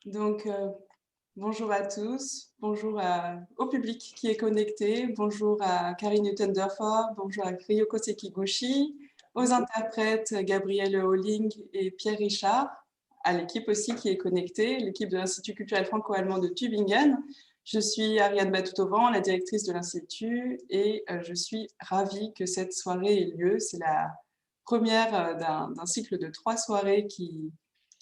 Donc, bonjour à tous, au public qui est connecté, bonjour à Karine Uttendorfer, bonjour à Ryoko Sekiguchi, aux interprètes Gabrielle Holling et Pierre Richard, à l'équipe aussi qui est connectée, l'équipe de l'Institut culturel franco-allemand de Tübingen. Je suis Ariane Batoutovan, la directrice de l'Institut, et je suis ravie que cette soirée ait lieu. C'est la première d'un cycle de 3 soirées qui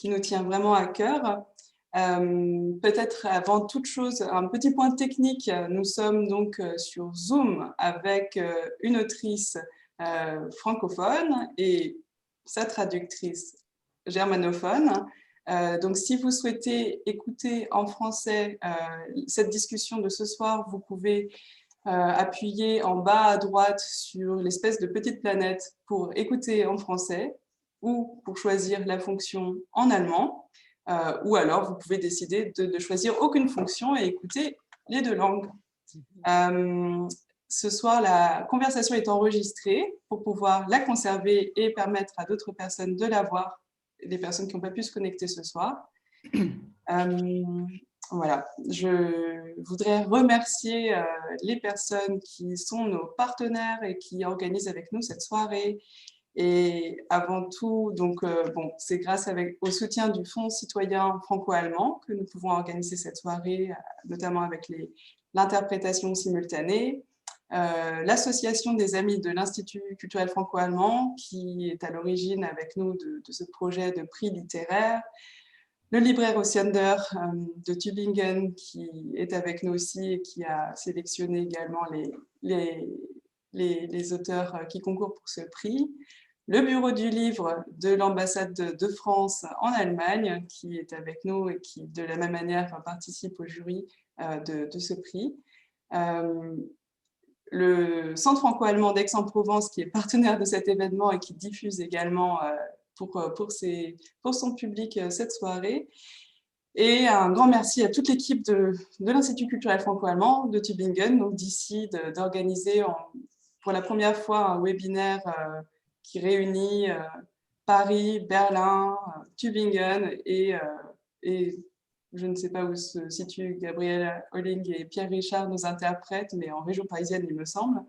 nous tient vraiment à cœur. Peut-être avant toute chose, un petit point technique. Nous sommes donc sur Zoom avec une autrice francophone et sa traductrice germanophone. Donc, si vous souhaitez écouter en français cette discussion de ce soir, vous pouvez appuyer en bas à droite sur l'espèce de petite planète pour écouter en français ou pour choisir la fonction en allemand. Ou alors, vous pouvez décider de choisir aucune fonction et écouter les deux langues. Ce soir, la conversation est enregistrée pour pouvoir la conserver et permettre à d'autres personnes de la voir, les personnes qui n'ont pas pu se connecter ce soir. Voilà, je voudrais remercier les personnes qui sont nos partenaires et qui organisent avec nous cette soirée. Et avant tout, donc, bon, c'est grâce au soutien du Fonds citoyen franco-allemand que nous pouvons organiser cette soirée, notamment avec l'interprétation simultanée. L'association des amis de l'Institut culturel franco-allemand, qui est à l'origine avec nous de ce projet de prix littéraire. Le libraire Osiander de Tübingen, qui est avec nous aussi et qui a sélectionné également les auteurs qui concourent pour ce prix. Le bureau du livre de l'ambassade de France en Allemagne, qui est avec nous et qui, de la même manière, participe au jury de ce prix. Le Centre franco-allemand d'Aix-en-Provence, qui est partenaire de cet événement et qui diffuse également pour son public cette soirée. Et un grand merci à toute l'équipe de l'Institut culturel franco-allemand de Tübingen, donc d'ici, d'organiser pour la première fois un webinaire qui réunit Paris, Berlin, Tübingen et je ne sais pas où se situent Gabrielle Holling et Pierre Richard, nos interprètes, mais en région parisienne, il me semble.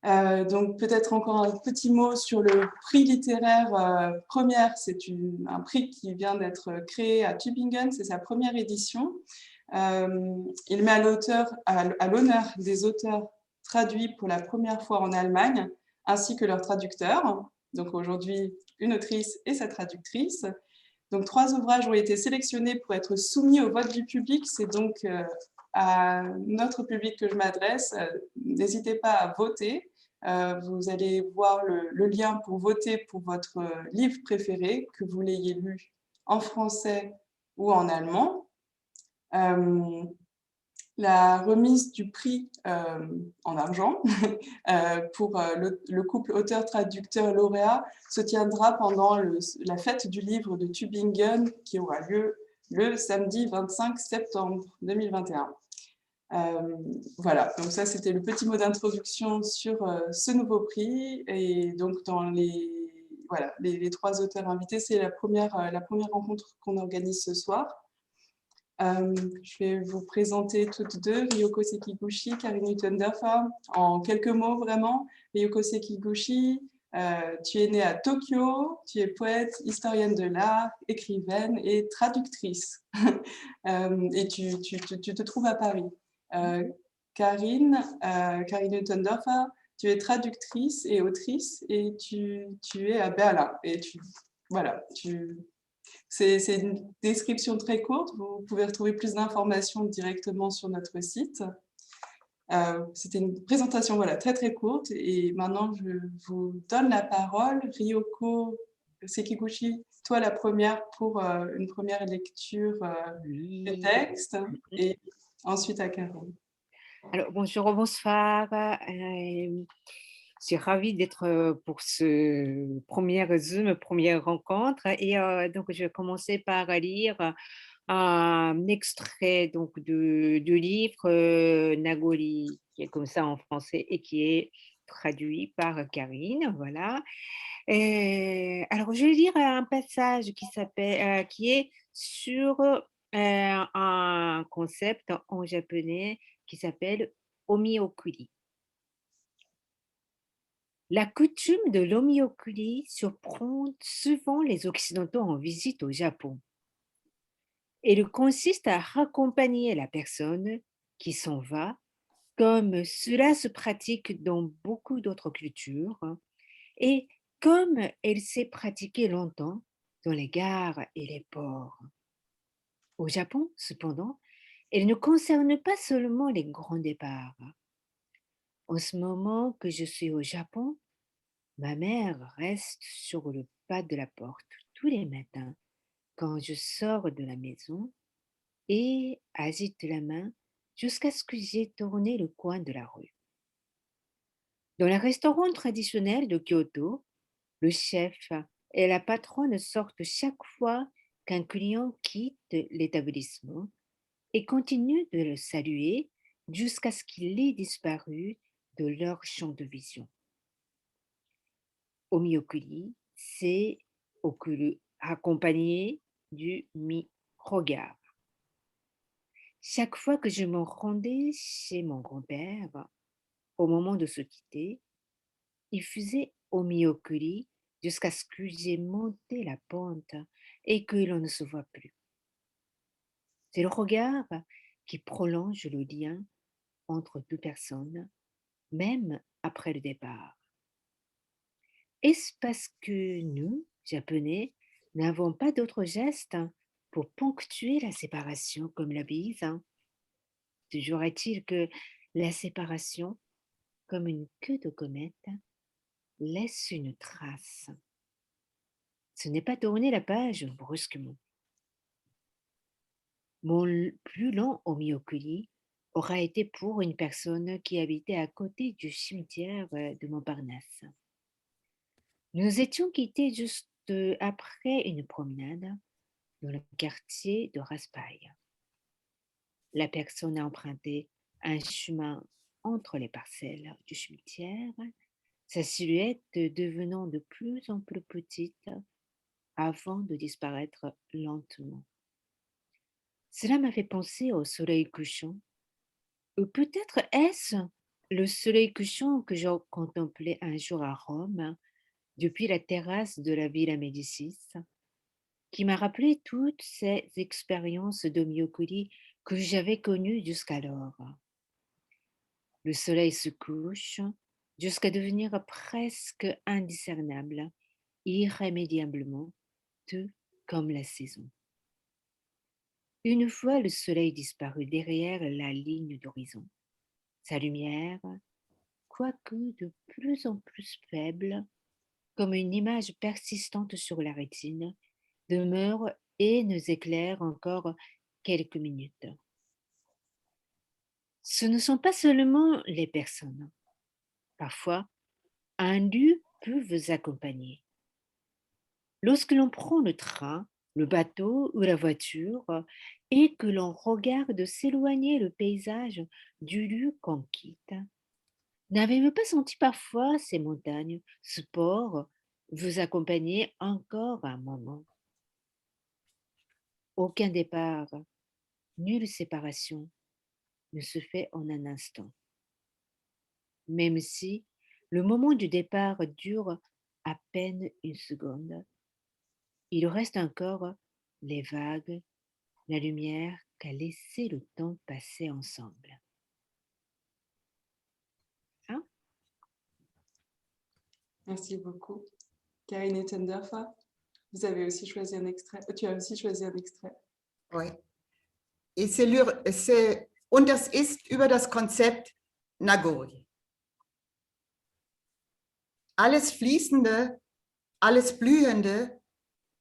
Donc peut-être encore un petit mot sur le prix littéraire première. C'est un prix qui vient d'être créé à Tübingen, c'est sa première édition. Il met à l'honneur des auteurs traduits pour la première fois en Allemagne, ainsi que leurs traducteurs. Donc aujourd'hui, une autrice et sa traductrice. Donc 3 ouvrages ont été sélectionnés pour être soumis au vote du public. C'est donc à notre public que je m'adresse. N'hésitez pas à voter. Vous allez voir le lien pour voter pour votre livre préféré, que vous l'ayez lu en français ou en allemand. La remise du prix en argent pour le couple auteur-traducteur-lauréat se tiendra pendant la fête du livre de Tübingen qui aura lieu le samedi 25 septembre 2021. Voilà, donc ça c'était le petit mot d'introduction sur ce nouveau prix. Et donc dans les 3 auteurs invités, c'est la première rencontre qu'on organise ce soir. Je vais vous présenter toutes deux, Ryoko Sekiguchi, Karine Uttendorfer. En quelques mots, vraiment, Ryoko Sekiguchi, tu es née à Tokyo, tu es poète, historienne de l'art, écrivaine et traductrice. Et tu te trouves à Paris. Karine Uttendorfer, tu es traductrice et autrice et tu es à Berlin. Et voilà, c'est une description très courte. Vous pouvez retrouver plus d'informations directement sur notre site. C'était une présentation voilà, très très courte. Et maintenant, je vous donne la parole. Ryoko Sekiguchi, toi la première pour une première lecture des Oui. textes. Et ensuite à Caroline. Alors, bonjour, bonsoir. Je suis ravie d'être pour ce premier Zoom, première rencontre. Et donc, je vais commencer par lire un extrait donc, du livre Nagori, qui est comme ça en français et qui est traduit par Karine. Voilà. Alors, je vais lire un passage qui est sur un concept en japonais qui s'appelle omiokuri. La coutume de l'omiokuri surprend souvent les Occidentaux en visite au Japon. Elle consiste à raccompagner la personne qui s'en va, comme cela se pratique dans beaucoup d'autres cultures, et comme elle s'est pratiquée longtemps dans les gares et les ports. Au Japon, cependant, elle ne concerne pas seulement les grands départs. En ce moment que je suis au Japon, ma mère reste sur le pas de la porte tous les matins quand je sors de la maison et agite la main jusqu'à ce que j'ai tourné le coin de la rue. Dans les restaurants traditionnels de Kyoto, le chef et la patronne sortent chaque fois qu'un client quitte l'établissement et continuent de le saluer jusqu'à ce qu'il ait disparu de leur champ de vision. Omiokuri, c'est okuru, accompagné du mi-regard. Chaque fois que je me rendais chez mon grand-père, au moment de se quitter, il faisait omiokuri jusqu'à ce que j'ai monté la pente et que l'on ne se voit plus. C'est le regard qui prolonge le lien entre deux personnes, même après le départ. Est-ce parce que nous, Japonais, n'avons pas d'autres gestes pour ponctuer la séparation comme la bise? Toujours est-il que la séparation, comme une queue de comète, laisse une trace. Ce n'est pas tourner la page brusquement. Mon plus long omiokuri aura été pour une personne qui habitait à côté du cimetière de Montparnasse. Nous étions quittés juste après une promenade dans le quartier de Raspail. La personne a emprunté un chemin entre les parcelles du cimetière, sa silhouette devenant de plus en plus petite avant de disparaître lentement. Cela m'a fait penser au soleil couchant. Ou peut-être est-ce le soleil couchant que j'ai contemplé un jour à Rome, depuis la terrasse de la Villa Médicis, qui m'a rappelé toutes ces expériences d'homéopathie que j'avais connues jusqu'alors. Le soleil se couche jusqu'à devenir presque indiscernable, irrémédiablement, tout comme la saison. Une fois le soleil disparu derrière la ligne d'horizon, sa lumière, quoique de plus en plus faible, comme une image persistante sur la rétine, demeure et nous éclaire encore quelques minutes. Ce ne sont pas seulement les personnes. Parfois, un lieu peut vous accompagner. Lorsque l'on prend le train, le bateau ou la voiture et que l'on regarde s'éloigner le paysage du lieu qu'on quitte, n'avez-vous pas senti parfois ces montagnes, ce port, vous accompagner encore un moment? Aucun départ, nulle séparation ne se fait en un instant. Même si le moment du départ dure à peine une seconde, il reste encore les vagues, la lumière qu'a laissé le temps passer ensemble. Hein? Merci beaucoup. Karine Tendorfer, vous avez aussi choisi un extrait. Tu as aussi choisi un extrait. Oui. Und das ist über das Konzept Nagori. Alles Fließende, alles Blühende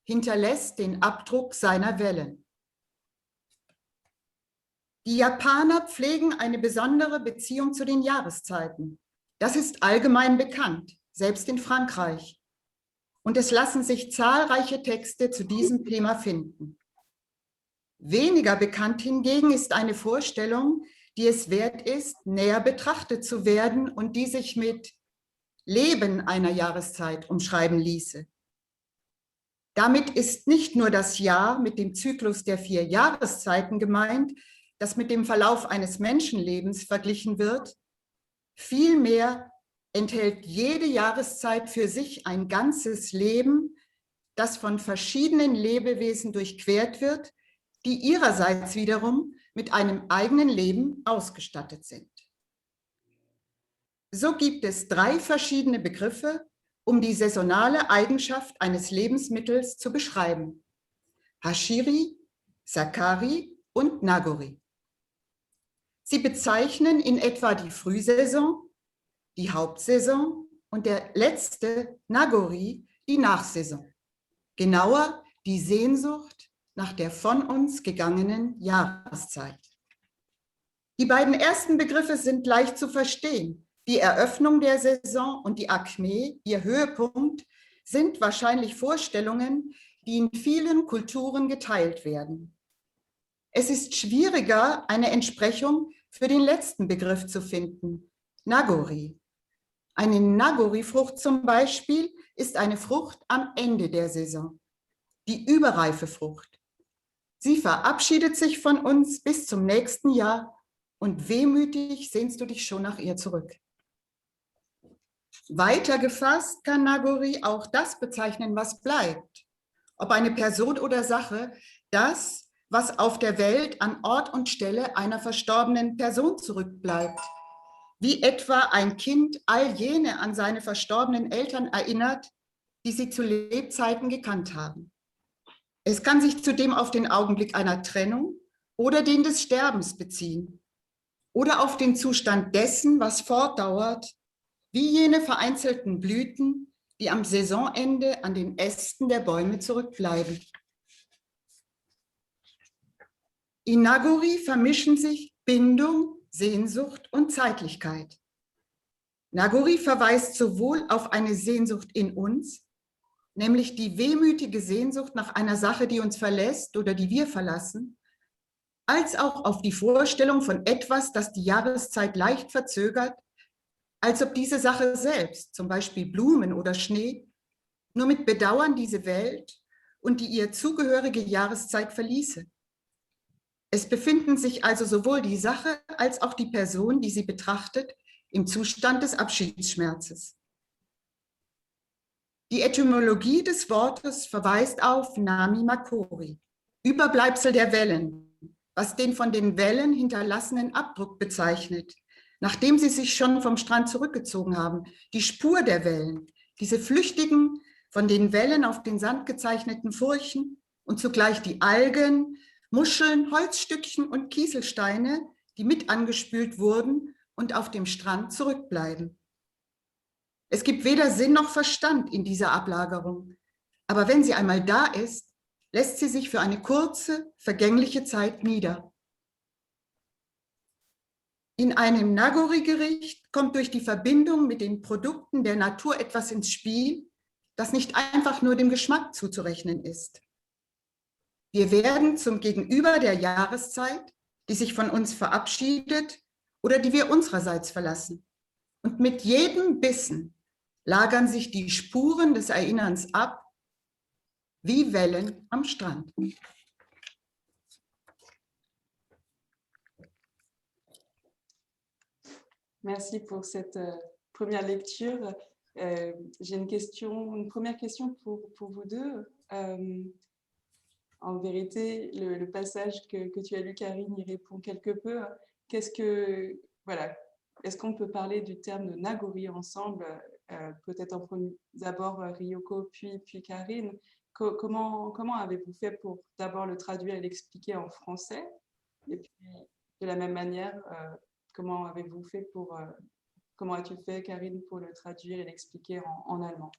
hinterlässt den Abdruck seiner Wellen. Die Japaner pflegen eine besondere Beziehung zu den Jahreszeiten. Das ist allgemein bekannt, selbst in Frankreich. Und es lassen sich zahlreiche Texte zu diesem Thema finden. Weniger bekannt hingegen ist eine Vorstellung, die es wert ist, näher betrachtet zu werden und die sich mit Leben einer Jahreszeit umschreiben ließe. Damit ist nicht nur das Jahr mit dem Zyklus der 4 Jahreszeiten gemeint, das mit dem Verlauf eines Menschenlebens verglichen wird. Vielmehr enthält jede Jahreszeit für sich ein ganzes Leben, das von verschiedenen Lebewesen durchquert wird, die ihrerseits wiederum mit einem eigenen Leben ausgestattet sind. So gibt es 3 verschiedene Begriffe, um die saisonale Eigenschaft eines Lebensmittels zu beschreiben: Hashiri, Sakari und Nagori. Sie bezeichnen in etwa die Frühsaison, die Hauptsaison und der letzte, Nagori, die Nachsaison. Genauer die Sehnsucht nach der von uns gegangenen Jahreszeit. Die beiden ersten Begriffe sind leicht zu verstehen. Die Eröffnung der Saison und die Akme, ihr Höhepunkt, sind wahrscheinlich Vorstellungen, die in vielen Kulturen geteilt werden. Es ist schwieriger, eine Entsprechung für den letzten Begriff zu finden, Nagori. Eine Nagori-Frucht zum Beispiel ist eine Frucht am Ende der Saison, die überreife Frucht. Sie verabschiedet sich von uns bis zum nächsten Jahr und wehmütig sehnst du dich schon nach ihr zurück. Weiter gefasst kann Nagori auch das bezeichnen, was bleibt. Ob eine Person oder Sache, das, was auf der Welt an Ort und Stelle einer verstorbenen Person zurückbleibt. Wie etwa ein Kind all jene an seine verstorbenen Eltern erinnert, die sie zu Lebzeiten gekannt haben. Es kann sich zudem auf den Augenblick einer Trennung oder den des Sterbens beziehen oder auf den Zustand dessen, was fortdauert, wie jene vereinzelten Blüten, die am Saisonende an den Ästen der Bäume zurückbleiben. In Nagori vermischen sich Bindung, Sehnsucht und Zeitlichkeit. Nagori verweist sowohl auf eine Sehnsucht in uns, nämlich die wehmütige Sehnsucht nach einer Sache, die uns verlässt oder die wir verlassen, als auch auf die Vorstellung von etwas, das die Jahreszeit leicht verzögert, als ob diese Sache selbst, zum Beispiel Blumen oder Schnee, nur mit Bedauern diese Welt und die ihr zugehörige Jahreszeit verließe. Es befinden sich also sowohl die Sache als auch die Person, die sie betrachtet, im Zustand des Abschiedsschmerzes. Die Etymologie des Wortes verweist auf Nami Makori, Überbleibsel der Wellen, was den von den Wellen hinterlassenen Abdruck bezeichnet, nachdem sie sich schon vom Strand zurückgezogen haben. Die Spur der Wellen, diese flüchtigen, von den Wellen auf den Sand gezeichneten Furchen und zugleich die Algen, Muscheln, Holzstückchen und Kieselsteine, die mit angespült wurden und auf dem Strand zurückbleiben. Es gibt weder Sinn noch Verstand in dieser Ablagerung, aber wenn sie einmal da ist, lässt sie sich für eine kurze, vergängliche Zeit nieder. In einem Nagori-Gericht kommt durch die Verbindung mit den Produkten der Natur etwas ins Spiel, das nicht einfach nur dem Geschmack zuzurechnen ist. Wir werden zum Gegenüber der Jahreszeit, die sich von uns verabschiedet oder die wir unsererseits verlassen. Und mit jedem Bissen lagern sich die Spuren des Erinnerns ab, wie Wellen am Strand. Merci pour cette première lecture. J'ai une première question pour vous deux. En vérité, le passage que tu as lu, Karine, y répond quelque peu. Est-ce qu'on peut parler du terme de Nagori ensemble, peut-être d'abord Ryoko, puis Karine. Comment avez-vous fait pour d'abord le traduire et l'expliquer en français? Et puis, de la même manière, comment avez-vous fait comment as-tu fait, Karine, pour le traduire et l'expliquer en allemand?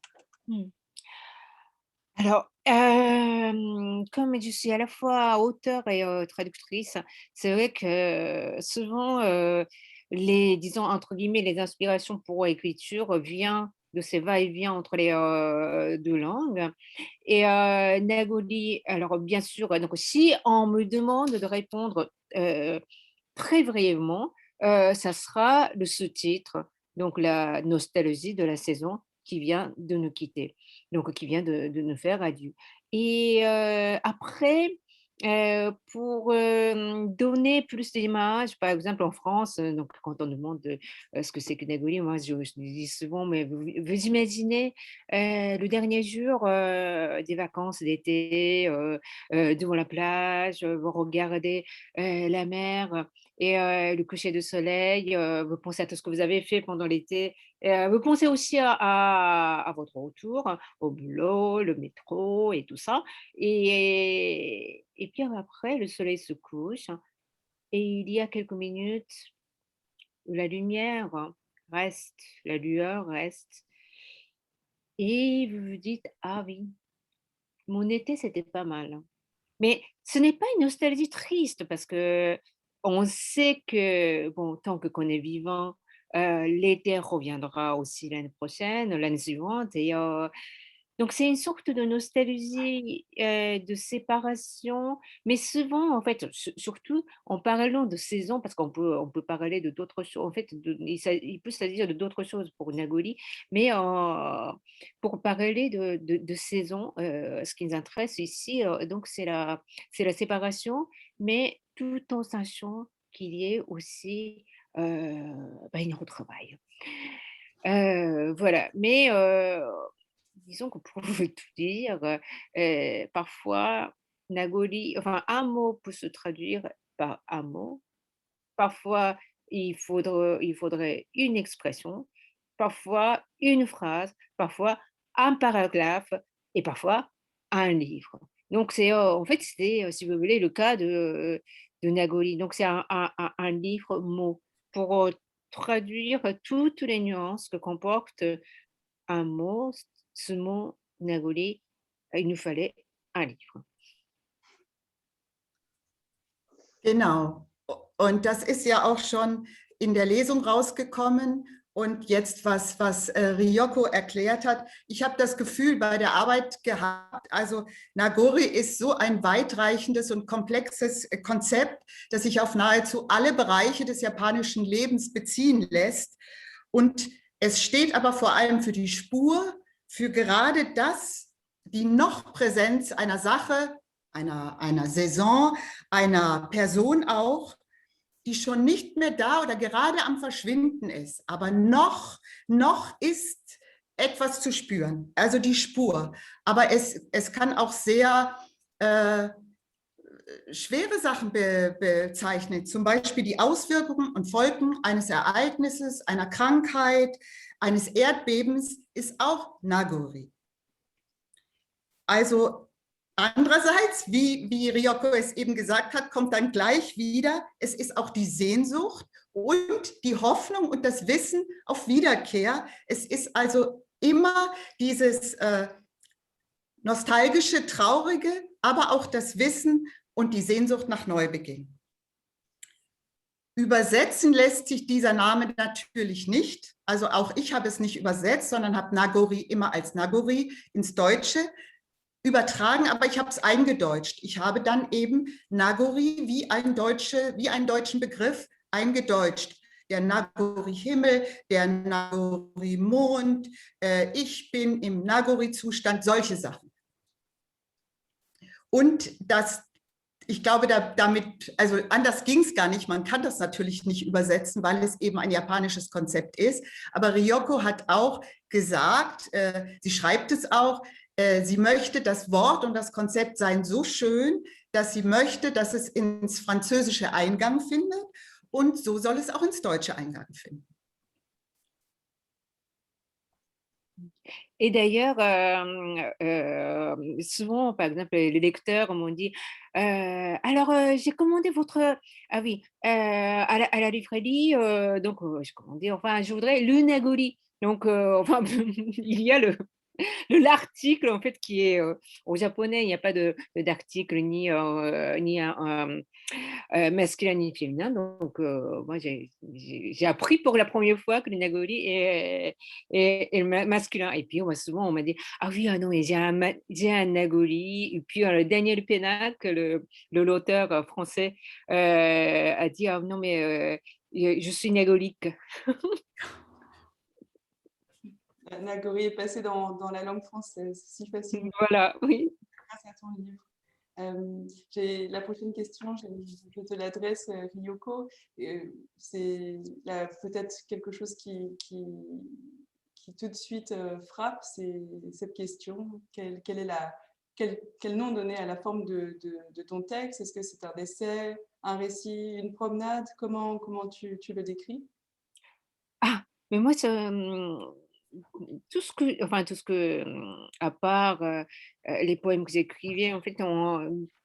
Alors, comme je suis à la fois auteure et traductrice, c'est vrai que souvent, disons, entre guillemets, les inspirations pour l'écriture viennent de ces va-et-vient entre les 2 langues. Et Nagori, alors bien sûr, donc si on me demande de répondre très brièvement, ça sera le sous-titre, donc la nostalgie de la saison qui vient de nous quitter, donc qui vient de nous faire adieu. Et après, pour, donner plus d'images, par exemple en France, donc quand on demande, ce que c'est que Nagoli, moi je dis souvent: «Mais vous imaginez, le dernier jour, des vacances d'été, devant la plage, vous regardez, la mer et le coucher de soleil, vous pensez à tout ce que vous avez fait pendant l'été, vous pensez aussi à votre retour au boulot, le métro et tout ça et puis après le soleil se couche et il y a quelques minutes où la lumière reste, la lueur reste et vous vous dites: «Ah oui, mon été c'était pas mal». Mais ce n'est pas une nostalgie triste parce que on sait que, bon, tant que qu'on est vivant, l'été reviendra aussi l'année prochaine, l'année suivante et donc c'est une sorte de nostalgie, de séparation, mais souvent, en fait, surtout en parlant de saison, parce qu'on peut parler de d'autres choses, en fait, il peut s'agir de d'autres choses pour Nagoli, mais pour parler de saison, ce qui nous intéresse ici, donc c'est la séparation, mais tout en sachant qu'il y ait aussi, une retrouvaille. Voilà, mais disons qu'on pourrait tout dire, parfois Nagoli enfin un mot peut se traduire par un mot, parfois il faudrait une expression, parfois une phrase, parfois un paragraphe et parfois un livre. Donc c'est, en fait, c'est, si vous voulez, le cas de Nagoli. Donc c'est un livre mot pour, traduire toutes les nuances que comporte un mot, ce mot Nagoli, il nous fallait un livre. Genau. Und das ist ja auch schon in der Lesung rausgekommen. Und jetzt, was Ryoko erklärt hat, ich habe das Gefühl bei der Arbeit gehabt, also Nagori ist so ein weitreichendes und komplexes Konzept, das sich auf nahezu alle Bereiche des japanischen Lebens beziehen lässt. Und es steht aber vor allem für die Spur, für gerade das, die Noch-Präsenz einer Sache, einer Saison, einer Person auch, die schon nicht mehr da oder gerade am Verschwinden ist. Aber noch ist etwas zu spüren, also die Spur. Aber es kann auch sehr schwere Sachen bezeichnen, zum Beispiel die Auswirkungen und Folgen eines Ereignisses, einer Krankheit, eines Erdbebens, ist auch Nagori. Also andererseits, wie Ryoko es eben gesagt hat, kommt dann gleich wieder, es ist auch die Sehnsucht und die Hoffnung und das Wissen auf Wiederkehr. Es ist also immer dieses nostalgische, traurige, aber auch das Wissen und die Sehnsucht nach Neubeginn. Übersetzen lässt sich dieser Name natürlich nicht. Also auch ich habe es nicht übersetzt, sondern habe Nagori immer als Nagori ins Deutsche übertragen, aber ich habe es eingedeutscht. Ich habe dann eben Nagori wie einen deutschen Begriff eingedeutscht. Der Nagori-Himmel, der Nagori-Mond, ich bin im Nagori-Zustand, solche Sachen. Und ich glaube, damit, also anders ging es gar nicht. Man kann das natürlich nicht übersetzen, weil es eben ein japanisches Konzept ist. Aber Ryoko hat auch gesagt, sie schreibt es auch, sie möchte, das Wort und das Konzept seien so schön, dass sie möchte, dass es ins Französische Eingang findet. Und so soll es auch ins Deutsche Eingang finden. Et d'ailleurs, souvent, par exemple, les lecteurs m'ont dit: «Alors, j'ai commandé votre» ah oui, à la librairie, donc j'ai commandé, enfin, je voudrais le Nagori. Donc enfin, il y a l'article en fait qui est, au japonais, il n'y a pas d'article ni un masculin ni féminin. Donc moi j'ai appris pour la première fois que le Nagori est masculin. Et puis souvent on m'a dit: «Ah oui, ah non, mais j'ai un Nagori». Et puis Daniel Pénac, l'auteur français, a dit: «Ah non, mais je suis nagolique». Nagori est passé dans la langue française, si facilement. Voilà, oui. grâce à ton livre. La prochaine question, je te l'adresse, Ryoko. C'est peut-être quelque chose qui tout de suite frappe, c'est cette question. Quel nom donner à la forme de ton texte? Est-ce que c'est un essai, un récit, une promenade? Comment tu le décris? Ah! Mais moi, tout ce que, à part, les poèmes que j'écrivais, en fait,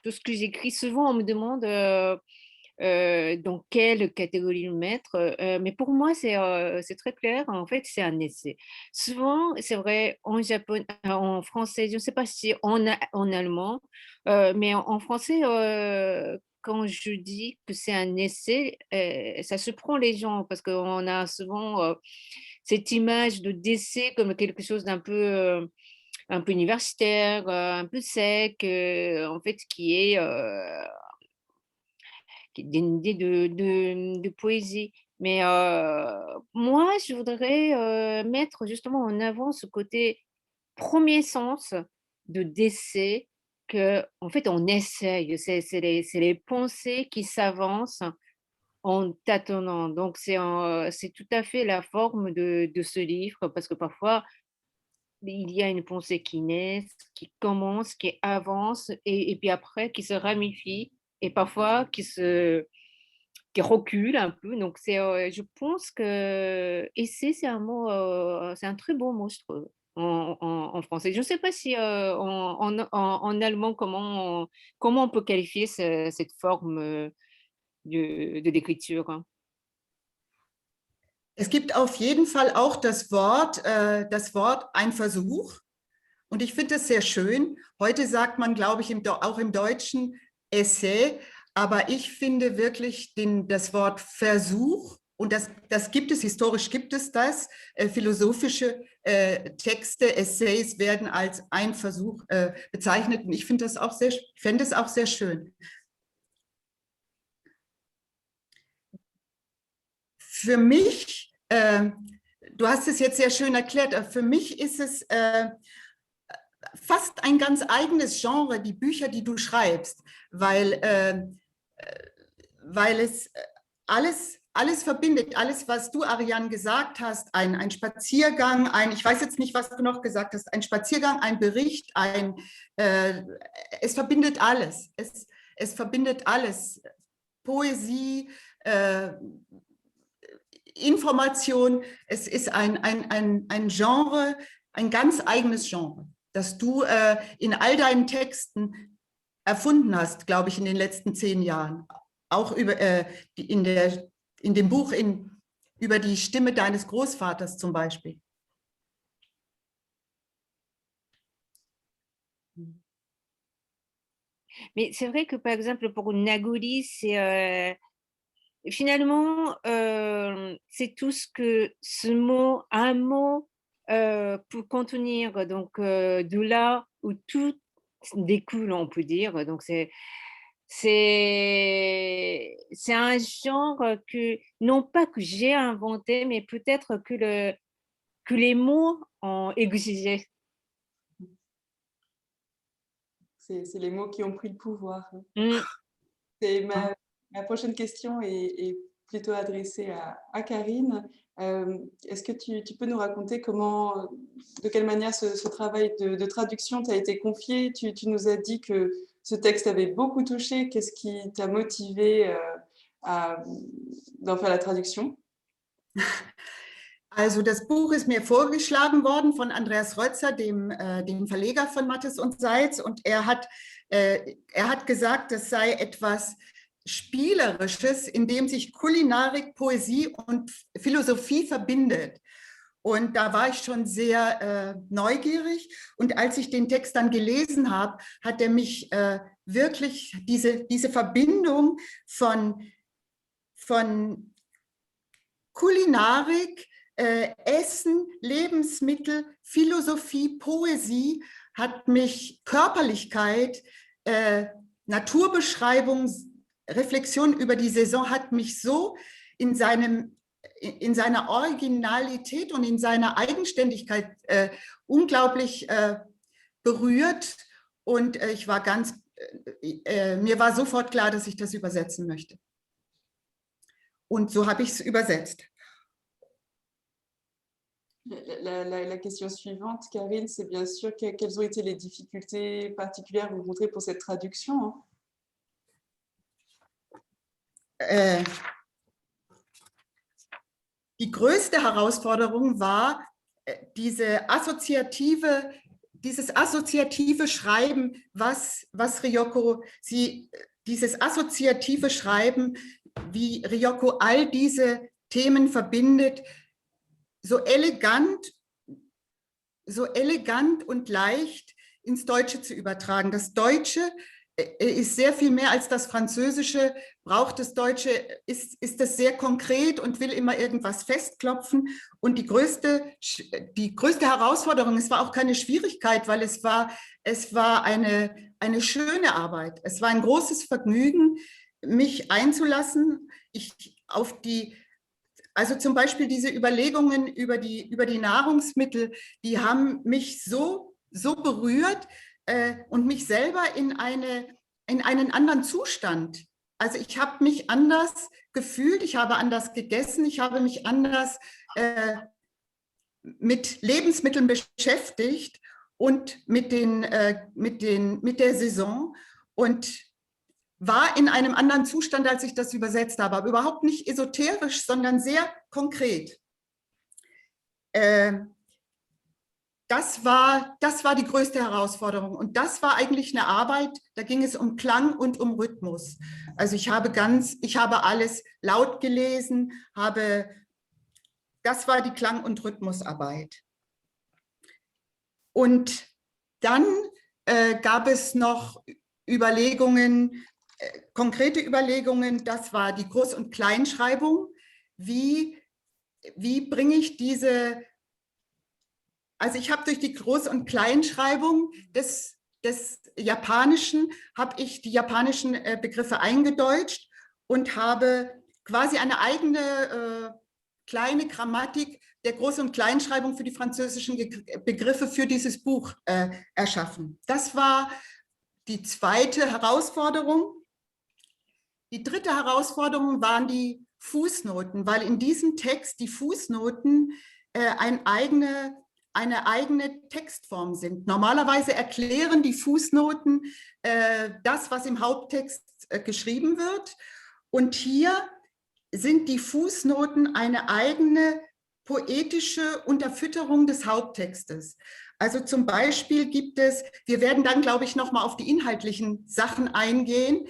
tout ce que j'écris, souvent, on me demande, dans quelle catégorie le mettre, mais pour moi, c'est très clair. En fait, c'est un essai. Souvent, c'est vrai, en français, je ne sais pas si en allemand, mais en français, quand je dis que c'est un essai, ça surprend les gens parce qu'on a souvent, cette image de d'essai comme quelque chose un peu universitaire, un peu sec, en fait, qui est une idée de poésie. Mais moi, je voudrais mettre justement en avant ce côté premier sens de d'essai que, en fait, on essaye. C'est les pensées qui s'avancent en tâtonnant. Donc, c'est tout à fait la forme de ce livre, parce que parfois, il y a une pensée qui naît, qui commence, qui avance, et puis après qui se ramifie, et parfois qui recule un peu. Donc, je pense que essayer, c'est un mot, c'est un très beau mot, je trouve, en français. Je ne sais pas si en allemand, comment on peut qualifier cette forme d'écriture, hein. Es gibt auf jeden Fall auch das Wort ein Versuch. Und ich finde es sehr schön. Heute sagt man, glaube ich, auch im Deutschen Essay. Aber ich finde wirklich das Wort Versuch, und das gibt es, historisch gibt es das, philosophische Texte, Essays werden als ein Versuch bezeichnet. Und ich fände es auch sehr schön. Für mich, du hast es jetzt sehr schön erklärt, für mich ist es fast ein ganz eigenes Genre, die Bücher, die du schreibst, weil es alles verbindet, alles, was du, Ariane, gesagt hast, ein Spaziergang, ich weiß jetzt nicht, was du noch gesagt hast, ein Spaziergang, ein Bericht, es verbindet alles. Es verbindet alles. Poesie, Information, es ist ein Genre, ein ganz eigenes Genre, das du in all deinen Texten erfunden hast, glaube ich, in den letzten 10 Jahren. Auch in dem Buch über die Stimme deines Großvaters zum Beispiel. Mais c'est vrai que, par exemple, pour Nagoli, finalement, c'est tout ce que un mot peut contenir. Donc, de là où tout découle, on peut dire. Donc, c'est un genre que, non pas que j'ai inventé, mais peut-être que les mots ont exigé. C'est les mots qui ont pris le pouvoir. Mm. Ma prochaine question est plutôt adressée à Karine. Est-ce que tu peux nous raconter de quelle manière ce travail de traduction t'a été confié? Tu nous as dit que ce texte avait beaucoup touché. Qu'est-ce qui t'a motivé d'en faire la traduction? Also das Buch ist mir vorgeschlagen worden von Andreas Rötzer, dem Verleger von Mattes und Seitz, und er hat gesagt, das sei etwas Spielerisches, in dem sich Kulinarik, Poesie und Philosophie verbindet. Und da war ich schon sehr neugierig, und als ich den Text dann gelesen habe, hat er mich wirklich diese Verbindung von Kulinarik, Essen, Lebensmittel, Philosophie, Poesie, hat mich Körperlichkeit, Naturbeschreibung, Reflexion über die Saison, hat mich so in seiner Originalität und in seiner Eigenständigkeit unglaublich berührt. Und mir war sofort klar, dass ich das übersetzen möchte. Und so habe ich es übersetzt. La question suivante, Karine, c'est bien sûr quelles ont été les difficultés particulières rencontrées pour cette traduction, hein? Die größte Herausforderung war dieses assoziative Schreiben, was Ryoko, dieses assoziative Schreiben, wie Ryoko all diese Themen verbindet, so elegant und leicht ins Deutsche zu übertragen. Das Deutsche ist sehr viel mehr als das Französische, braucht das Deutsche, ist das sehr konkret und will immer irgendwas festklopfen. Und die größte Herausforderung, es war auch keine Schwierigkeit, weil es war eine schöne Arbeit. Es war ein großes Vergnügen, mich einzulassen. Also zum Beispiel diese Überlegungen über die Nahrungsmittel, die haben mich so berührt und mich selber in einen anderen Zustand. Also ich habe mich anders gefühlt, ich habe anders gegessen, ich habe mich anders mit Lebensmitteln beschäftigt und mit der Saison und war in einem anderen Zustand, als ich das übersetzt habe, aber überhaupt nicht esoterisch, sondern sehr konkret. Das war die größte Herausforderung und das war eigentlich eine Arbeit, da ging es um Klang und um Rhythmus. Also ich habe alles laut gelesen, das war die Klang- und Rhythmusarbeit. Und dann gab es noch konkrete Überlegungen, das war die Groß- und Kleinschreibung. Wie bringe ich also ich habe durch die Groß- und Kleinschreibung des Japanischen, habe ich die japanischen Begriffe eingedeutscht und habe quasi eine eigene kleine Grammatik der Groß- und Kleinschreibung für die französischen Begriffe für dieses Buch erschaffen. Das war die zweite Herausforderung. Die dritte Herausforderung waren die Fußnoten, weil in diesem Text die Fußnoten eine eigene Textform sind. Normalerweise erklären die Fußnoten das, was im Haupttext geschrieben wird. Und hier sind die Fußnoten eine eigene poetische Unterfütterung des Haupttextes. Also zum Beispiel wir werden dann, glaube ich, nochmal auf die inhaltlichen Sachen eingehen.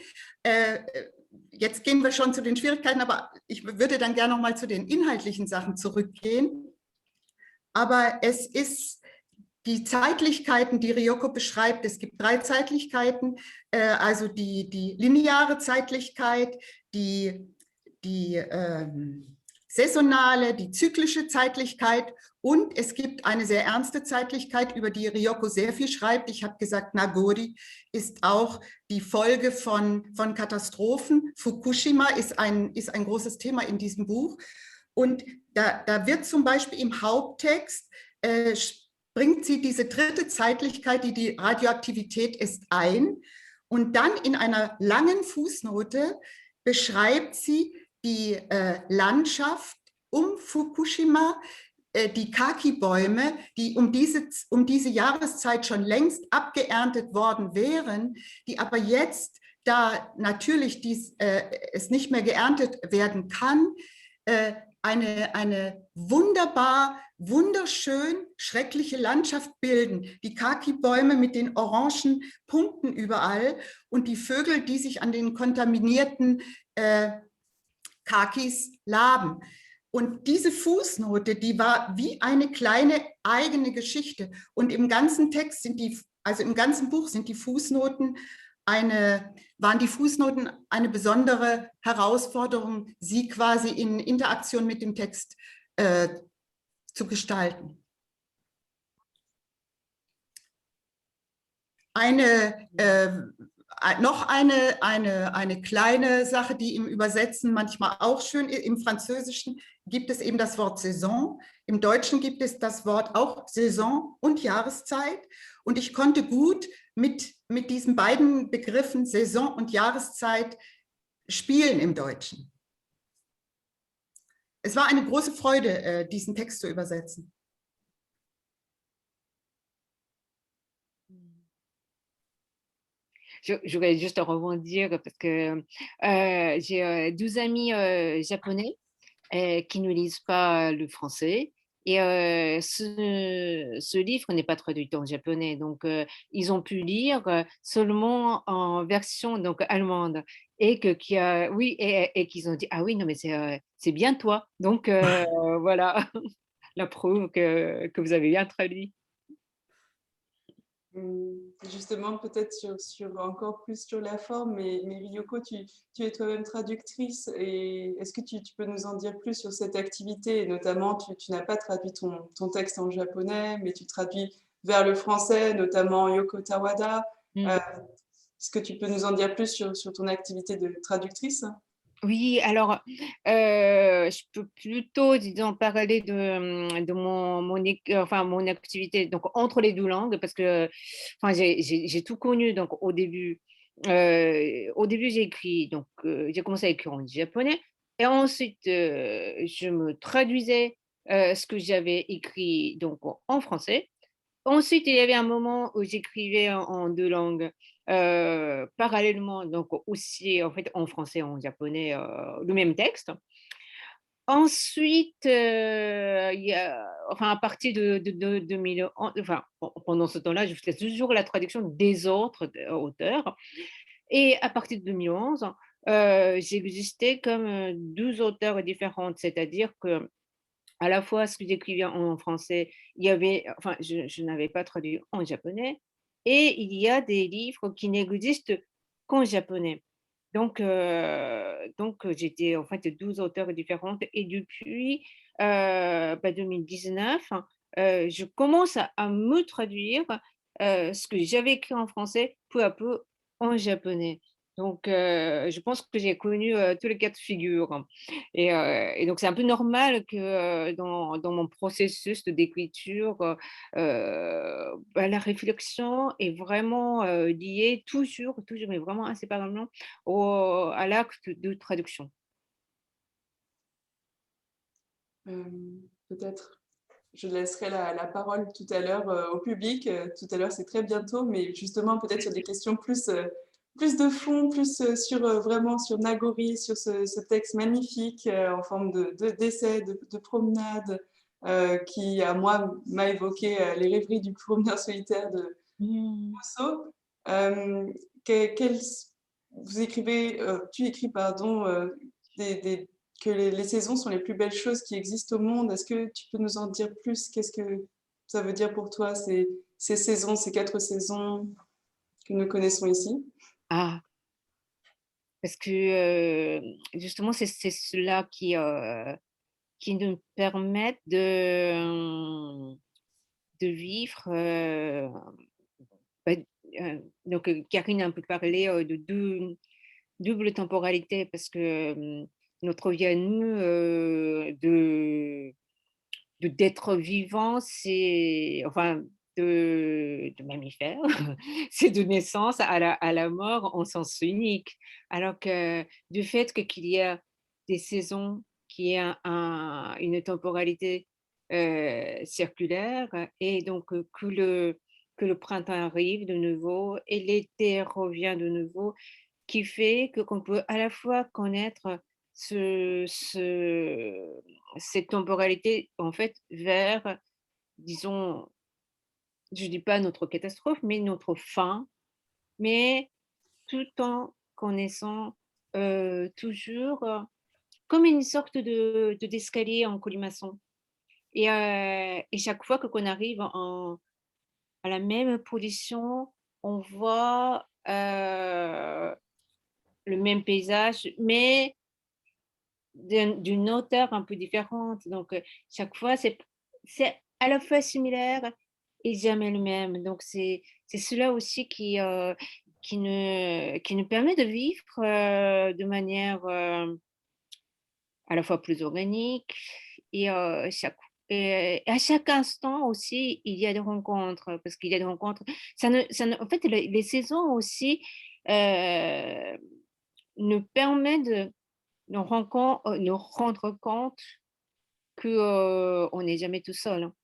Jetzt gehen wir schon zu den Schwierigkeiten, aber ich würde dann gerne nochmal zu den inhaltlichen Sachen zurückgehen. Aber es ist die Zeitlichkeiten, die Ryoko beschreibt, es gibt 3 Zeitlichkeiten, also die lineare Zeitlichkeit, die saisonale, die zyklische Zeitlichkeit und es gibt eine sehr ernste Zeitlichkeit, über die Ryoko sehr viel schreibt. Ich habe gesagt, Nagori ist auch die Folge von Katastrophen. Fukushima ist ein großes Thema in diesem Buch. Und da wird zum Beispiel im Haupttext, bringt sie diese dritte Zeitlichkeit, die Radioaktivität ist, ein. Und dann in einer langen Fußnote beschreibt sie die Landschaft um Fukushima, die Kaki-Bäume, die um diese Jahreszeit schon längst abgeerntet worden wären, die aber jetzt, da natürlich es nicht mehr geerntet werden kann, eine wunderschön schreckliche Landschaft bilden. Die Kaki-Bäume mit den orangen Punkten überall und die Vögel, die sich an den kontaminierten Kakis laben. Und diese Fußnote, die war wie eine kleine eigene Geschichte. Und im ganzen Text im ganzen Buch sind die Fußnoten waren die Fußnoten eine besondere Herausforderung, sie quasi in Interaktion mit dem Text zu gestalten. Noch eine kleine Sache, die im Übersetzen manchmal auch schön ist. Im Französischen gibt es eben das Wort Saison. Im Deutschen gibt es das Wort auch Saison und Jahreszeit. Und ich konnte gut mit mit diesen beiden Begriffen Saison und Jahreszeit spielen im Deutschen. Es war eine große Freude, diesen Text zu übersetzen. Je voulais juste rebondir parce que j'ai 12 amis japonais qui ne lisent pas le français. Et ce livre n'est pas traduit en japonais, donc ils ont pu lire seulement en version donc allemande et oui et qu'ils ont dit ah oui non mais c'est bien toi donc voilà la preuve que vous avez bien traduit. Justement, peut-être encore plus sur la forme, mais Ryoko, tu es toi-même traductrice et est-ce que tu peux nous en dire plus sur cette activité? Et notamment, tu n'as pas traduit ton texte en japonais, mais tu traduis vers le français, notamment Yoko Tawada. Est-ce que tu peux nous en dire plus sur ton activité de traductrice? Oui, alors, je peux plutôt, disons, parler de mon activité donc entre les 2 langues parce que, enfin, j'ai tout connu donc au début. Au début, j'ai commencé à écrire en japonais et ensuite, je me traduisais, ce que j'avais écrit donc en français. Ensuite, il y avait un moment où j'écrivais en 2 langues, parallèlement, donc aussi en fait en français et en japonais, le même texte. Ensuite, il y a enfin à partir de 2011 enfin pendant ce temps-là, je faisais toujours la traduction des autres auteurs et à partir de 2011, j'existais comme, 2 auteurs différentes. C'est-à-dire que à la fois ce que j'écrivais en français, il y avait enfin je n'avais pas traduit en japonais et il y a des livres qui n'existent qu'en japonais. J'étais en fait 12 auteurs différentes et depuis, 2019, je commence à me traduire, ce que j'avais écrit en français peu à peu en japonais. Je pense que j'ai connu, tous les cas de figure. Et donc c'est un peu normal que, dans mon processus d'écriture, la réflexion est vraiment, liée toujours, mais vraiment inséparablement à l'acte de traduction. Peut-être je laisserai la parole tout à l'heure au public. Tout à l'heure, c'est très bientôt, mais justement, peut-être sur des questions plus de fond, plus vraiment sur Nagori, sur ce texte magnifique en forme d'essai, de promenade, qui, à moi, m'a évoqué les rêveries du promeneur solitaire de Mmh. Rousseau. Euh, que- quels- tu écris, pardon, des, que les saisons sont les plus belles choses qui existent au monde. Est-ce que tu peux nous en dire plus? Qu'est-ce que ça veut dire pour toi, ces saisons, ces 4 saisons que nous connaissons ici? Ah, parce que, justement, c'est cela qui nous permettent de vivre, bah, Karine a un peu parlé, de double temporalité parce que, notre vie à nous, d'être vivant, c'est enfin de mammifère, c'est de naissance à la mort en sens unique. Alors que du fait qu'il y a des saisons, qu'il y a une temporalité, circulaire et donc que le printemps arrive de nouveau et l'été revient de nouveau, qui fait qu'on peut à la fois connaître ce ce cette temporalité, en fait, vers, disons, je dis pas notre catastrophe, mais notre fin, mais tout en connaissant, toujours, comme une sorte d'escalier en colimaçon et chaque fois qu'on arrive à la même position, on voit, le même paysage, mais d'une hauteur un peu différente. Chaque fois, c'est à la fois similaire et jamais le même. Donc, c'est cela aussi qui nous permet de vivre de manière à la fois plus organique et chaque Et à chaque instant aussi, il y a des rencontres, parce qu'il y a des rencontres. En fait, les saisons aussi nous permettent de nous rendre compte que on n'est jamais tout seul, hein.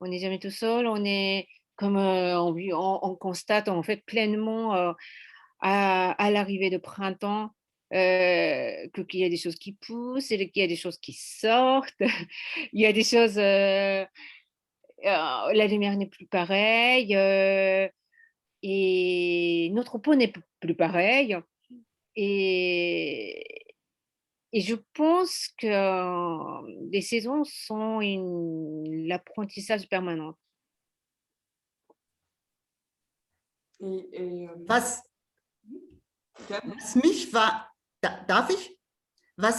On n'est jamais tout seul, on est comme on constate en fait pleinement à l'arrivée de printemps qu'il y a des choses qui poussent et qu'il y a des choses qui sortent. Il y a des choses, la lumière n'est plus pareille et notre peau n'est plus pareille. Et, et je pense que les saisons sont l'apprentissage permanent. Was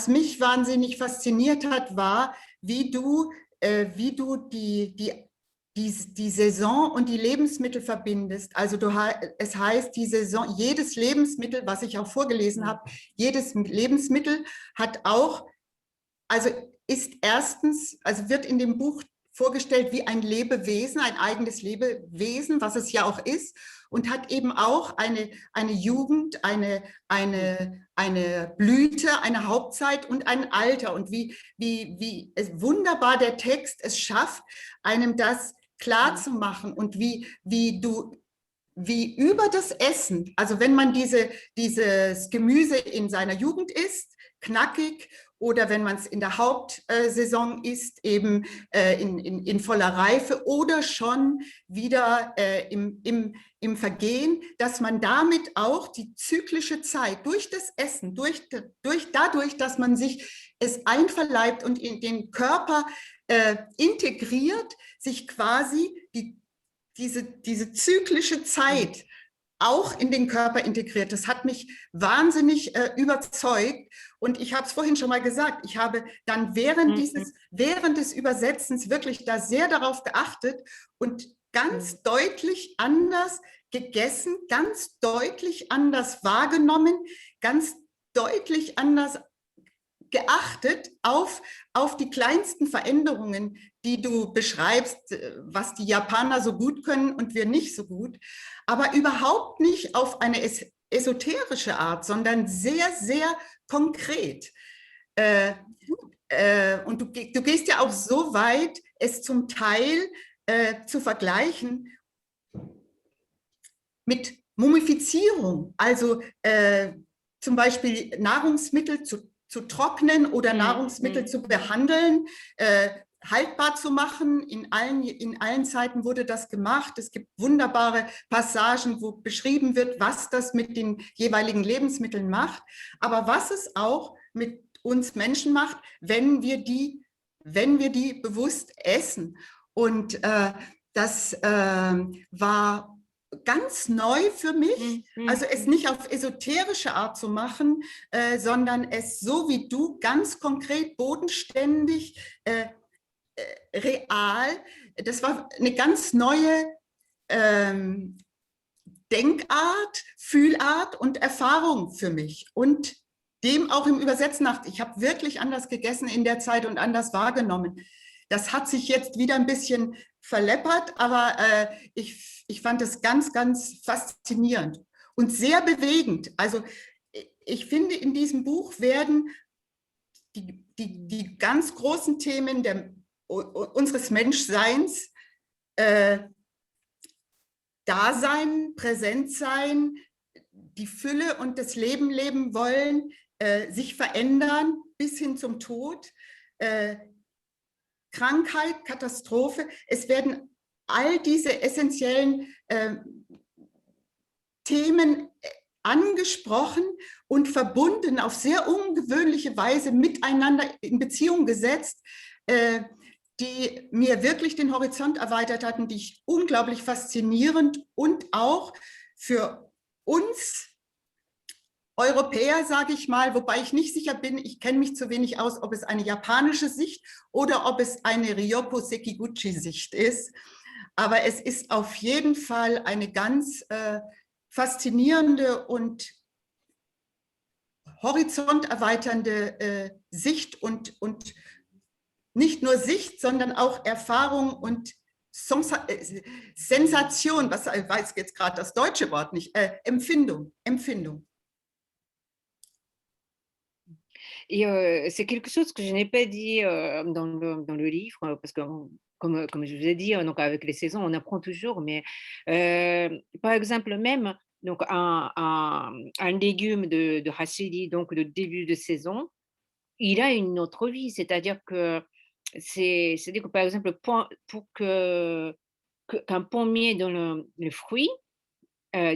mich wahnsinnig fasziniert hat, war, wie du die Saison und die Lebensmittel verbindest. Also es heißt, die Saison, jedes Lebensmittel, was ich auch vorgelesen habe, jedes Lebensmittel hat auch, also ist erstens, also wird in dem Buch vorgestellt wie ein Lebewesen, ein eigenes Lebewesen, was es ja auch ist, und hat eben auch eine Jugend, eine Blüte, eine Hauptzeit und ein Alter. Und wie wunderbar der Text es schafft, einem das klar zu machen und wie über das Essen, also wenn man dieses Gemüse in seiner Jugend isst, knackig, oder wenn man es in der Hauptsaison isst, eben in voller Reife oder schon wieder im Vergehen, dass man damit auch die zyklische Zeit durch das Essen, dadurch, dass man sich es einverleibt und in den Körper integriert, sich quasi diese zyklische Zeit auch in den Körper integriert. Das hat mich wahnsinnig überzeugt. Und ich habe es vorhin schon mal gesagt, ich habe dann während des Übersetzens wirklich da sehr darauf geachtet und ganz deutlich anders gegessen, ganz deutlich anders wahrgenommen, ganz deutlich anders geachtet auf die kleinsten Veränderungen, die du beschreibst, was die Japaner so gut können und wir nicht so gut, aber überhaupt nicht auf eine esoterische Art, sondern sehr, sehr konkret. Und du gehst ja auch so weit, es zum Teil zu vergleichen mit Mumifizierung, also zum Beispiel Nahrungsmittel zu trocknen oder Nahrungsmittel zu behandeln, haltbar zu machen. In allen Zeiten wurde das gemacht. Es gibt wunderbare Passagen, wo beschrieben wird, was das mit den jeweiligen Lebensmitteln macht, aber was es auch mit uns Menschen macht, wenn wir die bewusst essen. Und das war ganz neu für mich, also es nicht auf esoterische Art zu machen, sondern es so wie du ganz konkret, bodenständig, real. Das war eine ganz neue Denkart, Fühlart und Erfahrung für mich. Und dem auch im Übersetzen nach. Ich habe wirklich anders gegessen in der Zeit und anders wahrgenommen. Das hat sich jetzt wieder ein bisschen verleppert, aber ich fand es ganz, ganz faszinierend und sehr bewegend. Also ich finde, in diesem Buch werden die ganz großen Themen unseres Menschseins, Dasein, Präsentsein, die Fülle und das Leben leben wollen, sich verändern bis hin zum Tod, Krankheit, Katastrophe. Es werden all diese essentiellen Themen angesprochen und verbunden auf sehr ungewöhnliche Weise miteinander in Beziehung gesetzt, die mir wirklich den Horizont erweitert hatten, die ich unglaublich faszinierend und auch für uns Europäer, sage ich mal, wobei ich nicht sicher bin, ich kenne mich zu wenig aus, ob es eine japanische Sicht oder ob es eine Ryoko Sekiguchi-Sicht ist. Aber es ist auf jeden Fall eine ganz faszinierende und horizonterweiternde Sicht und nicht nur Sicht, sondern auch Erfahrung und Sensation, was ich weiß jetzt gerade das deutsche Wort nicht, Empfindung. Et c'est quelque chose que je n'ai pas dit dans le livre, parce que comme je vous ai dit, donc avec les saisons, on apprend toujours, mais par exemple, même donc un légume de hachiri, donc de début de saison, il a une autre vie, c'est-à-dire que c'est-à-dire que par exemple, pour qu'un pommier donne le fruit,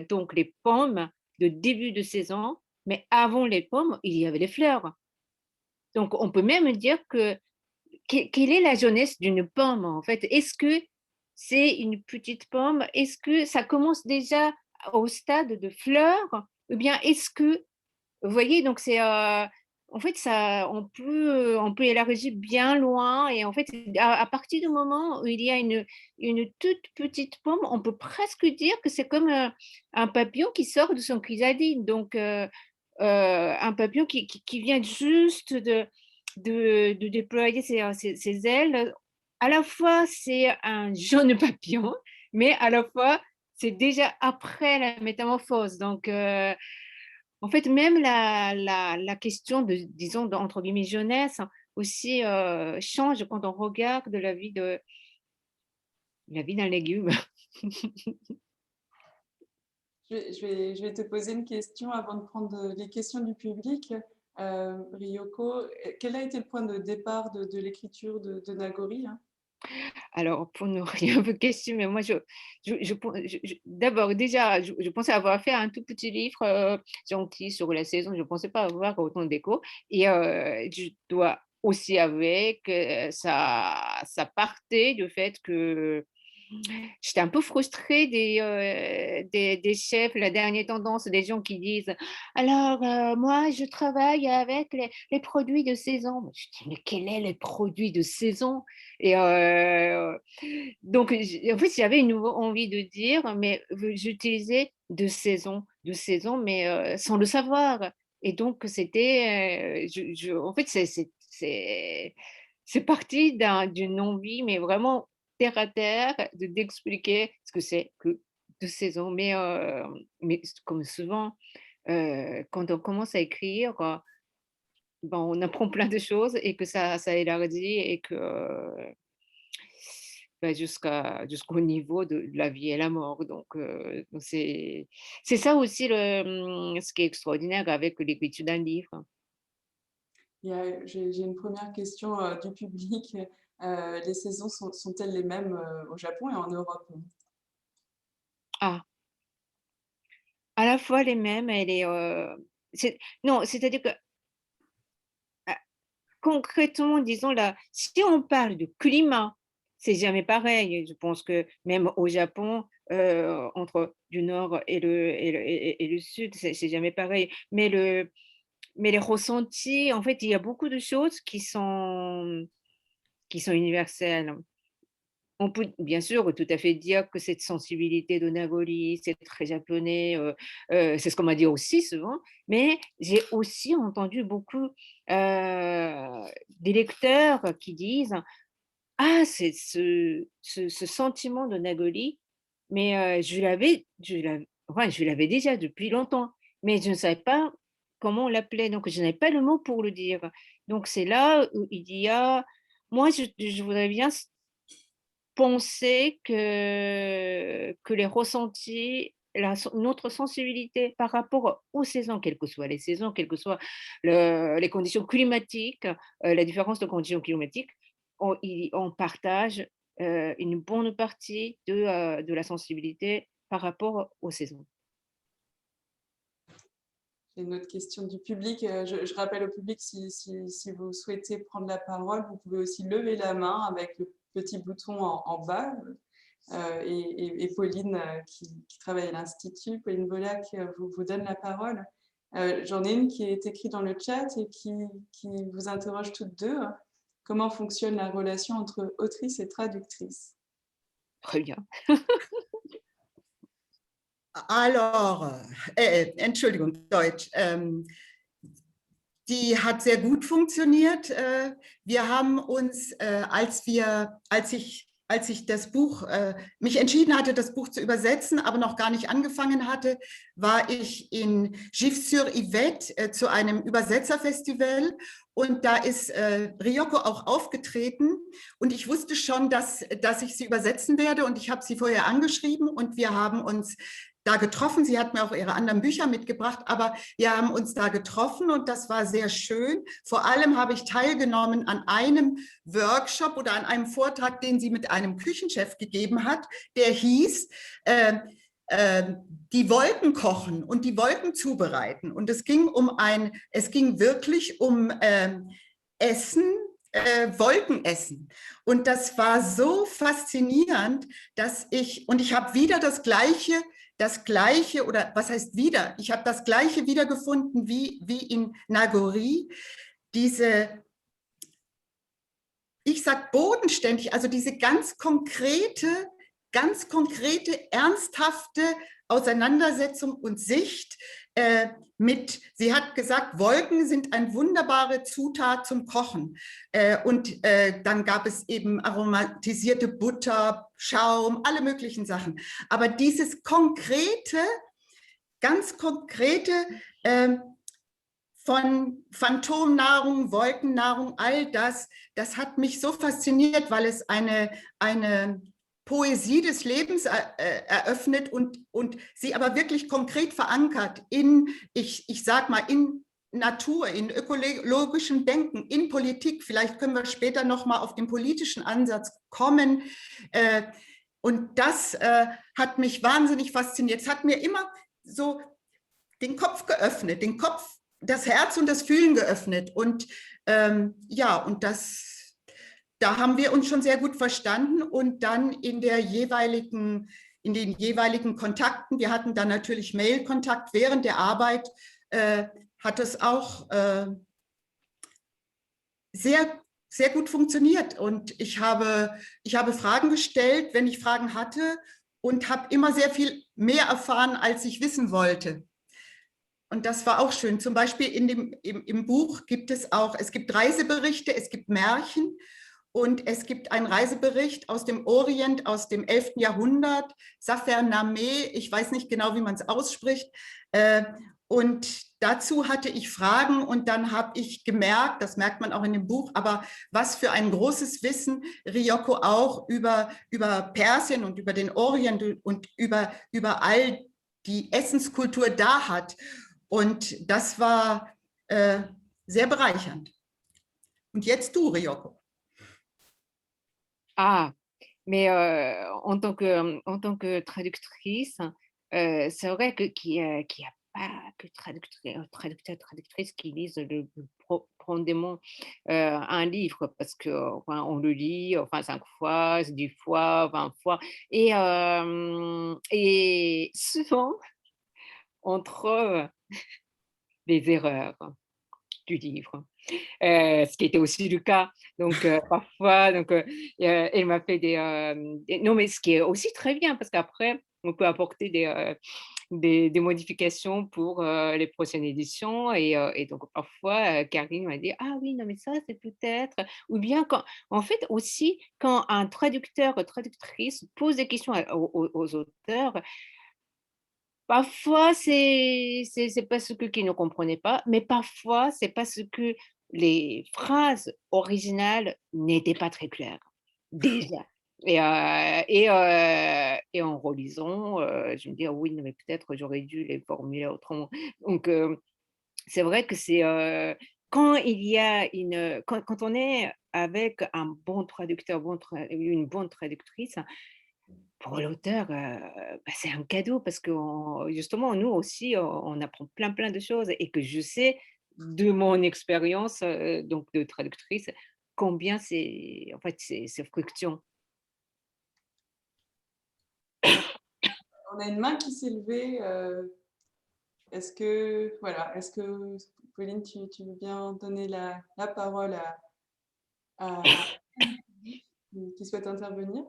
donc les pommes de début de saison, mais avant les pommes, il y avait les fleurs. Donc, on peut même dire quelle est la jeunesse d'une pomme, en fait? Est-ce que c'est une petite pomme? Est-ce que ça commence déjà au stade de fleurs? Ou bien est-ce que, vous voyez, donc c'est, en fait, ça, on peut élargir bien loin. Et en fait, à partir du moment où il y a une toute petite pomme, on peut presque dire que c'est comme un papillon qui sort de son chrysalide. Donc, un papillon qui vient juste de déployer ses ailes. À la fois, c'est un jeune papillon, mais à la fois, c'est déjà après la métamorphose. Donc, en fait, même la question de, disons, entre guillemets, jeunesse aussi change quand on regarde la vie d'un légume. Je vais te poser une question avant de prendre les questions du public. Ryoko, quel a été le point de départ de l'écriture de Nagori, hein? Alors, pour ne rien vous cacher, mais moi, d'abord, déjà, je pensais avoir fait un tout petit livre gentil sur la saison. Je ne pensais pas avoir autant d'écho. Et je dois aussi avouer que ça partait du fait que j'étais un peu frustrée des chefs, la dernière tendance, des gens qui disent alors moi je travaille avec les produits de saison. Je dis mais quel est les produits de saison? Et donc en fait j'avais une envie de dire mais j'utilisais de saison mais sans le savoir. Et donc c'était en fait c'est parti d'une envie mais vraiment terre à terre, d'expliquer ce que c'est que de saison. Mais comme souvent, quand on commence à écrire, ben, on apprend plein de choses et que ça élargit et que ben, jusqu'au niveau de la vie et la mort. Donc c'est ça aussi ce qui est extraordinaire avec l'écriture d'un livre. J'ai une première question du public. Les saisons sont-elles les mêmes au Japon et en Europe? Ah, à la fois les mêmes, non, c'est-à-dire que concrètement, disons là, si on parle de climat, c'est jamais pareil. Je pense que même au Japon, entre du nord et le sud, c'est jamais pareil. Mais les ressentis, en fait, il y a beaucoup de choses qui sont universelles. On peut bien sûr tout à fait dire que cette sensibilité de Nagori, c'est très japonais, c'est ce qu'on m'a dit aussi souvent, mais j'ai aussi entendu beaucoup des lecteurs qui disent ah, c'est ce sentiment de Nagori, mais enfin, je l'avais déjà depuis longtemps, mais je ne savais pas comment on l'appelait, donc je n'avais pas le mot pour le dire. Donc c'est là où il y a, moi je voudrais bien penser que les ressentis, notre sensibilité par rapport aux saisons, quelles que soient les saisons, quelles que soient les conditions climatiques, la différence de conditions climatiques, on partage une bonne partie de la sensibilité par rapport aux saisons. J'ai une autre question du public. Je rappelle au public, si vous souhaitez prendre la parole, vous pouvez aussi lever la main avec le petit bouton en bas. Et Pauline, qui travaille à l'Institut, Pauline Bolac, vous donne la parole. J'en ai une qui est écrite dans le chat et qui vous interroge toutes deux. Comment fonctionne la relation entre autrice et traductrice? Très bien. Alors, Entschuldigung, Deutsch. die hat sehr gut funktioniert. Wir haben uns, als ich das Buch, mich entschieden hatte, das Buch zu übersetzen, aber noch gar nicht angefangen hatte, war ich in Gif-sur-Yvette zu einem Übersetzerfestival und da ist Ryoko auch aufgetreten und ich wusste schon, dass ich sie übersetzen werde und ich habe sie vorher angeschrieben und wir haben uns da getroffen. Sie hat mir auch ihre anderen Bücher mitgebracht, aber wir haben uns da getroffen und das war sehr schön. Vor allem habe ich teilgenommen an einem Workshop oder an einem Vortrag, den sie mit einem Küchenchef gegeben hat, der hieß die Wolken kochen und die Wolken zubereiten. Und es ging wirklich um Essen, Wolkenessen. Und das war so faszinierend, ich habe wieder das Gleiche, oder was heißt wieder? Ich habe das Gleiche wiedergefunden wie in Nagori, ich sage bodenständig, also diese ganz konkrete, ernsthafte Auseinandersetzung und Sicht sie hat gesagt, Wolken sind eine wunderbare Zutat zum Kochen. Dann gab es eben aromatisierte Butter, Schaum, alle möglichen Sachen. Aber dieses ganz konkrete von Phantomnahrung, Wolkennahrung, all das hat mich so fasziniert, weil es eine Poesie des Lebens eröffnet und sie aber wirklich konkret verankert ich sag mal, in Natur, in ökologischem Denken, in Politik. Vielleicht können wir später noch mal auf den politischen Ansatz kommen. Und das hat mich wahnsinnig fasziniert. Es hat mir immer so den Kopf geöffnet, das Herz und das Fühlen geöffnet. Und da haben wir uns schon sehr gut verstanden und dann in den jeweiligen Kontakten, wir hatten dann natürlich Mail-Kontakt während der Arbeit, hat es auch sehr, sehr gut funktioniert. Und ich habe Fragen gestellt, wenn ich Fragen hatte und habe immer sehr viel mehr erfahren, als ich wissen wollte. Und das war auch schön. Zum Beispiel im Buch gibt es gibt Reiseberichte, es gibt Märchen und es gibt einen Reisebericht aus dem Orient, aus dem 11. Jahrhundert, Safernameh, ich weiß nicht genau, wie man es ausspricht. Und dazu hatte ich Fragen und dann habe ich gemerkt, das merkt man auch in dem Buch, aber was für ein großes Wissen Ryoko auch über Persien und über den Orient und über all die Essenskultur da hat. Und das war sehr bereichernd. Und jetzt du, Ryoko. Ah, mais en tant que traductrice, c'est vrai qu'il y a pas que traducteurs, traductrices qui lisent profondément un livre parce que enfin, on le lit enfin 5 fois, 10 fois, 20 fois et souvent on trouve des erreurs du livre. Ce qui était aussi le cas. Donc, parfois, elle m'a fait non, mais ce qui est aussi très bien, parce qu'après, on peut apporter des modifications pour les prochaines éditions. Et donc, parfois, Karine m'a dit, ah oui, non, mais ça, c'est peut-être. Ou bien, en fait, aussi, quand un traducteur ou traductrice pose des questions aux auteurs, parfois, c'est parce qu'ils ne comprenaient pas, mais parfois, c'est parce que les phrases originales n'étaient pas très claires, déjà. Et en relisant, je me dis: «Ah oui, non, mais peut-être j'aurais dû les formuler autrement». Donc c'est vrai que c'est, quand il y a quand on est avec un bon traducteur, une bonne traductrice, pour l'auteur, c'est un cadeau parce que justement, nous aussi, on apprend plein de choses et que je sais de mon expérience, donc de traductrice, combien c'est en fait, c'est fructueux. On a une main qui s'est levée. Est-ce que Pauline, tu veux bien donner la parole à qui souhaite intervenir?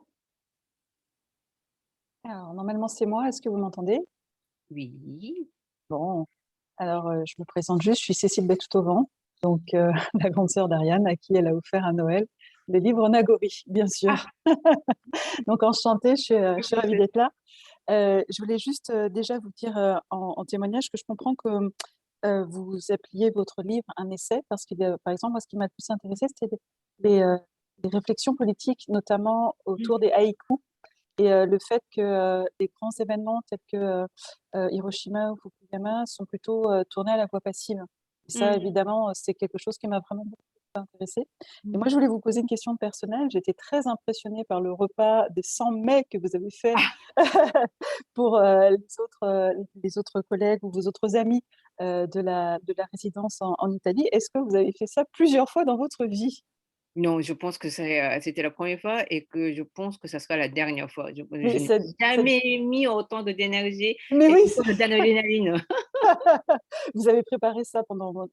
Alors, normalement, c'est moi. Est-ce que vous m'entendez? Oui. Bon, alors je me présente juste, je suis Cécile Betoutovan. donc la grande sœur d'Ariane, à qui elle a offert à Noël les livres Nagori, bien sûr. Donc enchantée, je suis ravie d'être là. Je voulais juste déjà vous dire en témoignage que je comprends que vous appeliez votre livre un essai, parce que, par exemple, moi, ce qui m'a le plus intéressé, c'était les réflexions politiques, notamment autour des haïkus, et le fait que les grands événements tels que Hiroshima ou Fukuyama sont plutôt tournés à la voie passive. Et ça, évidemment, c'est quelque chose qui m'a vraiment beaucoup intéressée. Et moi, je voulais vous poser une question personnelle. J'étais très impressionnée par le repas des 100 mets que vous avez fait pour les autres collègues ou vos autres amis de la résidence en Italie. Est-ce que vous avez fait ça plusieurs fois dans votre vie? Non, je pense que c'était la première fois et que je pense que ça sera la dernière fois. Je Mais, n'ai jamais mis autant d'énergie mais et oui, autant d'adrénaline. vous avez préparé ça pendant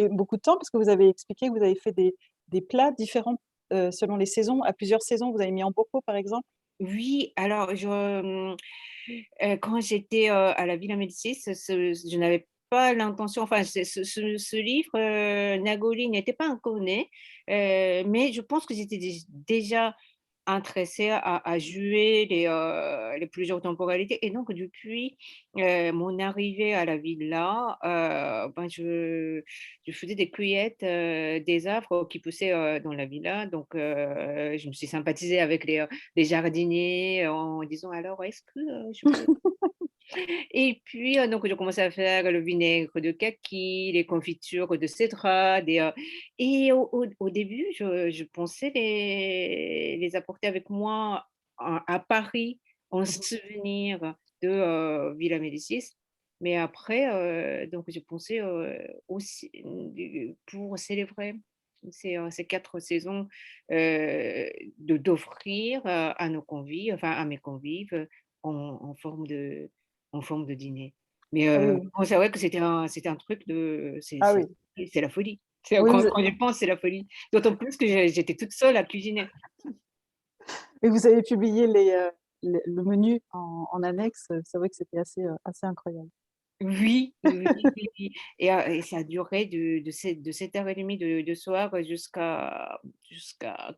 beaucoup de temps, parce que vous avez expliqué que vous avez fait des plats différents selon les saisons, à plusieurs saisons. Vous avez mis en bocaux, par exemple. Oui, alors quand j'étais, à la Villa Médicis, je n'avais pas l'intention, enfin ce livre, Nagoli n'était pas inconnu, mais je pense que j'étais déjà intéressée à jouer les plusieurs temporalités et donc depuis, mon arrivée à la villa, ben je faisais des cueillettes, des arbres qui poussaient, dans la villa donc je me suis sympathisée avec les jardiniers en disant: «Alors est-ce que, je peux» et puis, donc j'ai commencé à faire le vinaigre de kaki, les confitures de cédrat, et au début, je pensais les apporter avec moi à Paris en souvenir de, Villa Médicis. Mais après, donc j'ai pensé, aussi, pour célébrer ces 4 saisons, d'offrir, à nos convives, enfin à mes convives, en en forme de en forme de dîner. Mais Ah oui, bon, c'est vrai que c'était un truc de ah oui. c'est la folie. C'est Oui, quand j'y pense, c'est la folie. D'autant plus que j'étais toute seule à cuisiner. mais vous avez publié le menu en annexe. C'est vrai que c'était assez incroyable. Oui, oui, oui, oui et ça a duré de 7h30 de soir jusqu'à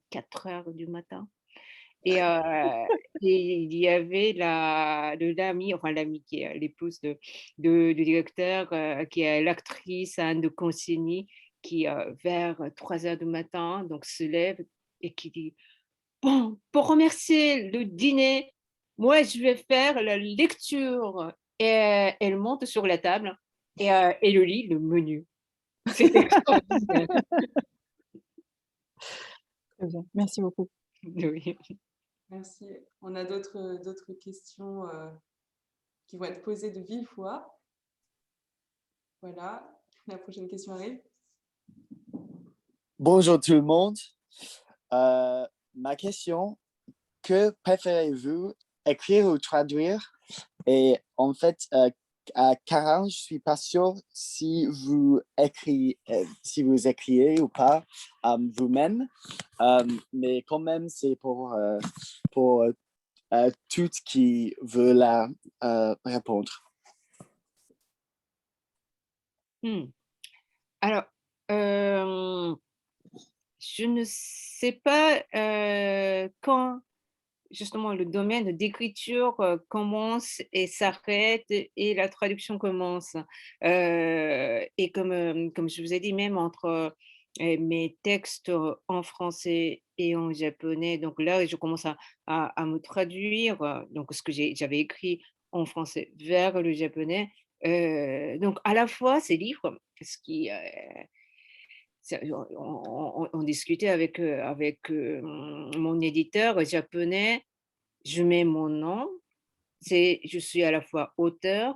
4 heures du matin et heu et il y avait l'amie, enfin l'amie qui est l'épouse du directeur, qui est l'actrice Anne de Consigny qui, vers 3 heures du matin, donc se lève et qui dit: «Bon, pour remercier le dîner, moi je vais faire la lecture» et elle monte sur la table et le lit le menu. C'était extraordinaire. Très bien, merci beaucoup. Oui. Merci. On a d'autres questions qui vont être posées de vive voix. Voilà, la prochaine question arrive. Bonjour tout le monde. Ma question, que préférez-vous, écrire ou traduire? Et en fait, à Karin, je suis pas sûr si vous écrivez ou pas vous-même, mais quand même, c'est pour toutes qui veulent répondre. Mmh. Alors, je ne sais pas, quand justement le domaine d'écriture, commence et s'arrête et la traduction commence. Et comme je vous ai dit, même entre, mes textes, en français et en japonais, donc là, je commence à me traduire, donc ce que j'avais écrit en français vers le japonais. Donc à la fois ces livres, ce qui, on discutait avec mon éditeur japonais, je mets mon nom, je suis à la fois auteure,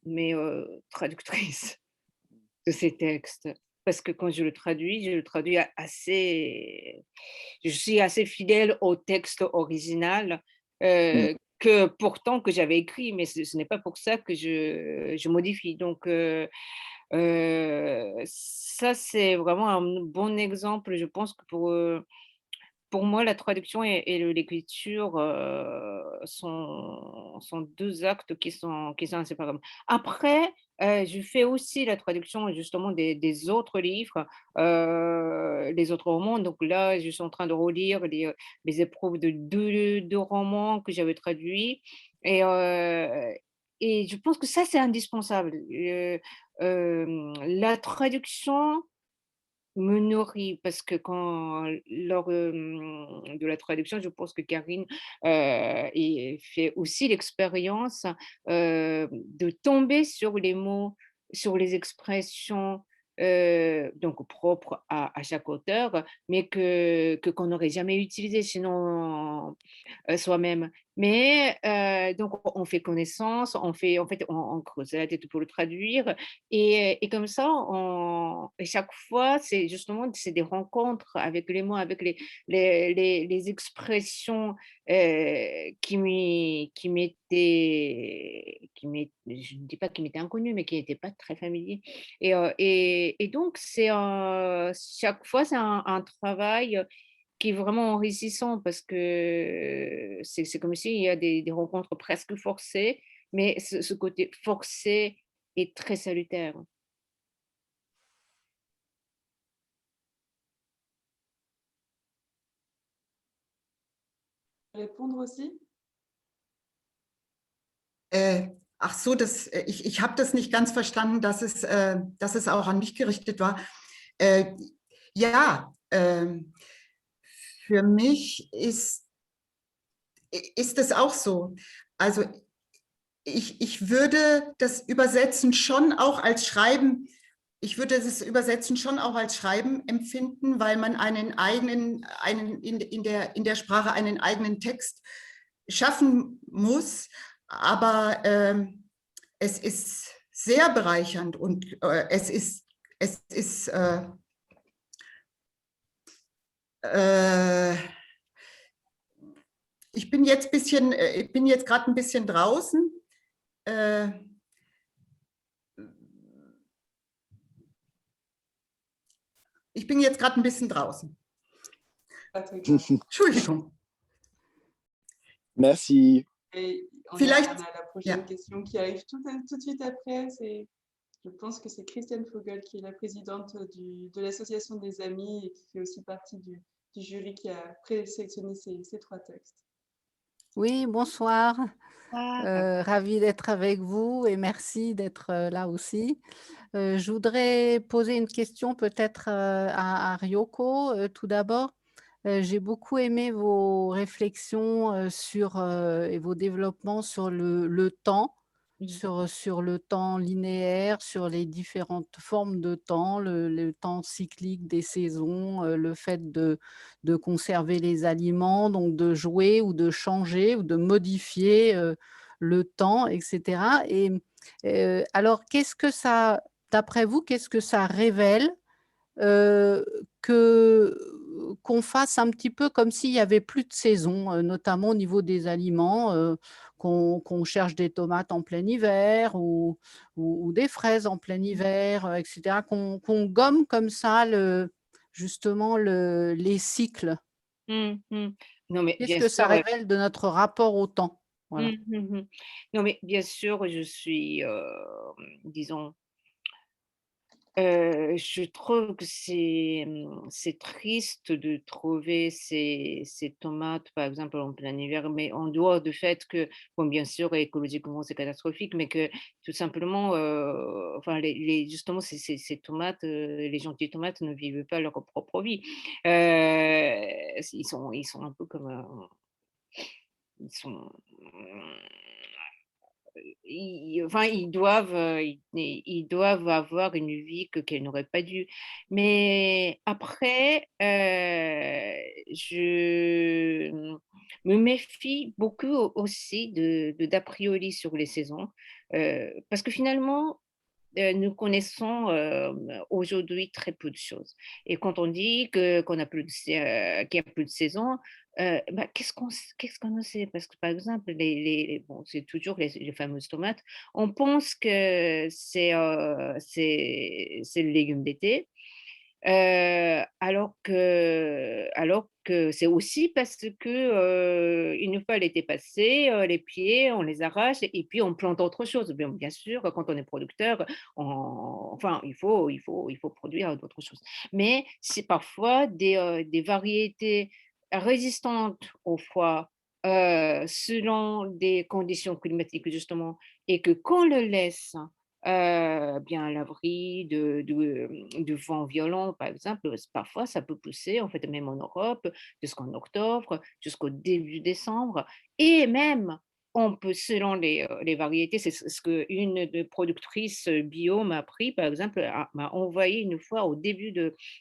mais traductrice de ces textes. Parce que quand je le traduis assez je suis assez fidèle au texte original, Mm. que pourtant que j'avais écrit, mais ce n'est pas pour ça que je modifie. Donc ça, c'est vraiment un bon exemple. Je pense que pour moi, la traduction et l'écriture, sont 2 actes qui sont inséparables. Après, Je fais aussi la traduction justement des autres livres, les autres romans. Donc là, je suis en train de relire les épreuves de 2 romans que j'avais traduits et heu et je pense que ça, c'est indispensable. La traduction me nourrit parce que lors, de la traduction, je pense que Karine, et fait aussi l'expérience, de tomber sur les mots, sur les expressions, donc propres à chaque auteur, mais qu'on n'aurait jamais utilisées sinon, soi-même. Mais donc on fait connaissance, on creuse la tête pour le traduire et comme ça, et chaque fois, c'est des rencontres avec les mots, avec les expressions, je ne dis pas qui m'étaient inconnues, mais qui n'étaient pas très familiers et donc chaque fois, c'est un travail qui est vraiment enrichissant parce que c'est comme s'il y a des rencontres presque forcées, mais ce côté forcé est très salutaire. Répondre aussi? Ach so, ich habe das nicht ganz verstanden, dass es auch an mich gerichtet war. Ja, für mich ist es auch so. Also ich würde das Übersetzen schon auch als Schreiben, ich würde das Übersetzen schon auch als Schreiben empfinden, weil man in der Sprache einen eigenen Text schaffen muss. Aber es ist sehr bereichernd und es ist ich bin jetzt gerade ein bisschen draußen. Ich bin jetzt gerade ein bisschen draußen. Entschuldigung. Merci. Et on Vielleicht- a la prochaine ja. question qui arrive tout de suite après. Je pense que c'est Christiane Vogel qui est la présidente de l'association des amis et qui fait aussi partie du jury qui a présélectionné ces 3 textes. Oui, bonsoir. Ah, Ravie d'être avec vous et merci d'être là aussi. Je voudrais poser une question peut-être à Ryoko tout d'abord. J'ai beaucoup aimé vos réflexions et vos développements sur le temps, sur le temps linéaire, sur les différentes formes de temps, le temps cyclique des saisons, le fait de conserver les aliments, donc de jouer ou de changer ou de modifier le temps, etc. Et alors, d'après vous, qu'est-ce que ça révèle qu'on fasse un petit peu comme s'il y avait plus de saison, notamment au niveau des aliments, qu'on cherche des tomates en plein hiver ou des fraises en plein hiver, etc., qu'on gomme comme ça justement les cycles. Non, mais Qu'est-ce bien que ça sûr, révèle de notre rapport au temps? Voilà. Non, mais bien sûr, je suis, disons, je trouve que c'est triste de trouver ces tomates, par exemple, en plein hiver, mais en dehors du fait que, bon, bien sûr, écologiquement, c'est catastrophique, mais que tout simplement, enfin, justement, ces tomates, les gentilles tomates ne vivent pas leur propre vie. Ils sont un peu comme, ils sont ils doivent avoir une vie qu'elles n'auraient pas dû. Mais après, je me méfie beaucoup aussi d'a priori sur les saisons, parce que finalement, nous connaissons, aujourd'hui très peu de choses et quand on dit qu'on a plus de qu'il y a plus de saison, bah, qu'est-ce qu'on sait? Parce que, par exemple, bon, c'est toujours les fameuses tomates. On pense que c'est le légume d'été, Alors que c'est aussi parce que, une fois l'été passé, les pieds, on les arrache et puis on plante autre chose. Bien sûr, quand on est producteur, enfin, il faut produire d'autres choses. Mais c'est parfois des variétés résistantes au froid, selon des conditions climatiques justement, et que qu'on le laisse bien à l'abri de vents violents, par exemple, parfois ça peut pousser, en fait, même en Europe, jusqu'en octobre, jusqu'au début décembre. Et même, on peut, selon les variétés, c'est ce qu'une de productrices bio m'a appris, par exemple, m'a envoyé une fois au début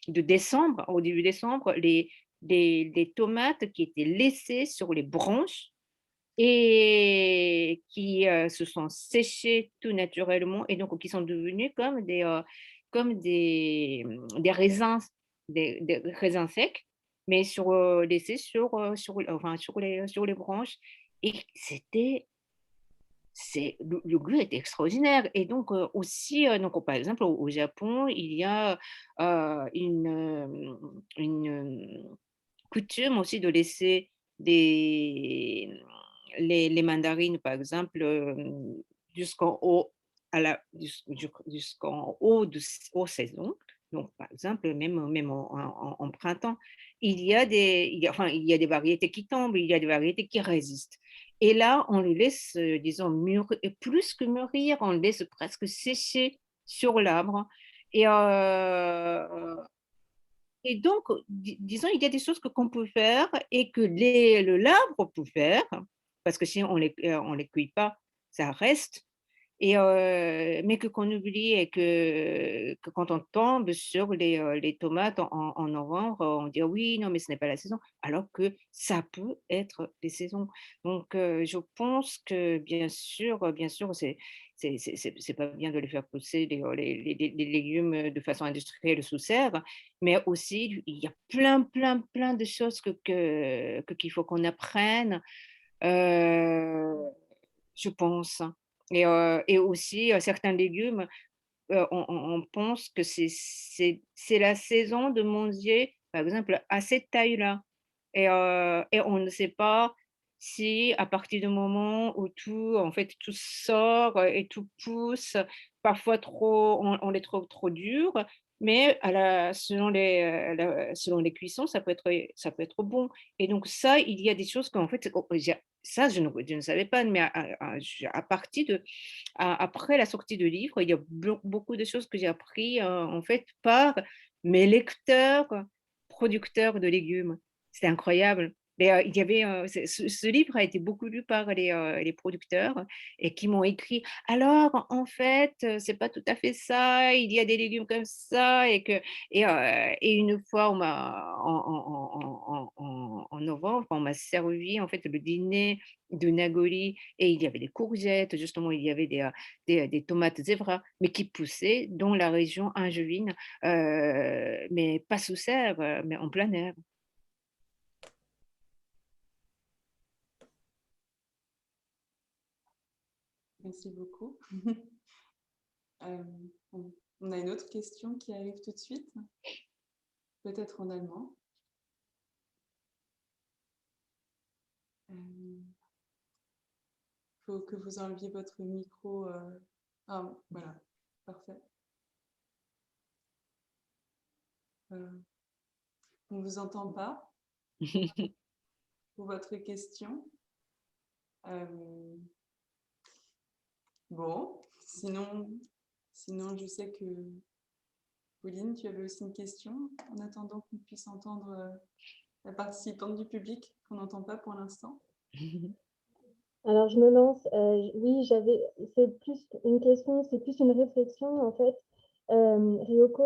décembre, les tomates qui étaient laissées sur les branches et qui se sont séchés tout naturellement et donc qui sont devenus comme des raisins, des raisins secs, mais laissés sur les branches. Et le goût était extraordinaire. Et donc aussi, donc, par exemple, au Japon, il y a une coutume aussi de laisser des, les mandarines, par exemple, jusqu'en haut, jusqu'en haut aux saisons. Donc, par exemple, même en printemps, il y a des variétés qui tombent, il y a des variétés qui résistent. Et là, on les laisse, disons, mûrir, et plus que mûrir, on les laisse presque sécher sur l'arbre. Et, et donc, disons, il y a des choses qu'on peut faire et que l'arbre peut faire, parce que si on les cueille pas, ça reste. Mais qu'on oublie et que quand on tombe sur les tomates en novembre, on dit: «Oui, non, mais ce n'est pas la saison», alors que ça peut être les saisons. Donc je pense que bien sûr, c'est pas bien de les faire pousser les légumes de façon industrielle sous serre, mais aussi il y a plein, plein, plein de choses qu'il faut qu'on apprenne, heu, je pense. Et aussi, certains légumes, on pense que c'est la saison de manger, par exemple, à cette taille-là. Et on ne sait pas si à partir du moment où tout en fait, tout sort, et tout pousse, parfois trop on les trouve trop durs, mais selon les cuissons, ça peut être bon. Et donc ça, il y a des choses qu'en fait, ça je ne savais pas, mais à partir après la sortie du livre, il y a beaucoup de choses que j'ai appris, en fait, par mes lecteurs, producteurs de légumes. C'était incroyable. Mais, il y avait, ce livre a été beaucoup lu par les producteurs et qui m'ont écrit: «Alors, en fait, c'est pas tout à fait ça, il y a des légumes comme ça» et une fois, on m'a en novembre, on m'a servi, en fait, le dîner de Nagori et il y avait des courgettes, justement, il y avait des tomates zèbres, mais qui poussaient dans la région angevine, mais pas sous serre, mais en plein air. Merci beaucoup. Euh, on a une autre question qui arrive tout de suite, peut-être en allemand. Il faut que vous enleviez votre micro. Ah, voilà, parfait. On ne vous entend pas pour votre question. Bon, sinon, je sais que Pauline, tu avais aussi une question en attendant qu'on puisse entendre la participante du public qu'on n'entend pas pour l'instant. Alors, je me lance. Oui, c'est plus une question, c'est plus une réflexion en fait. Ryoko,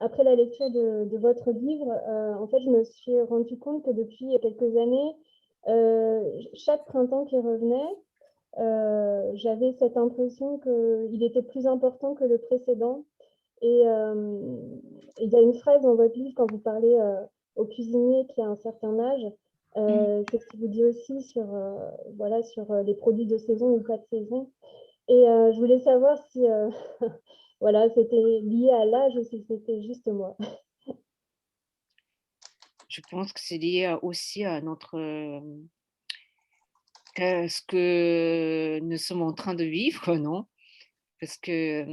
après la lecture de votre livre, en fait, je me suis rendu compte que depuis quelques années, chaque printemps qui revenait, j'avais cette impression qu'il était plus important que le précédent. Et il y a une phrase dans votre livre quand vous parlez au cuisinier qui a un certain âge. C'est ce qu'il vous dit aussi sur les produits de saison ou pas de saison. Et je voulais savoir si voilà, c'était lié à l'âge ou si c'était juste moi. Je pense que c'est lié aussi à ce que nous sommes en train de vivre, non? Parce que,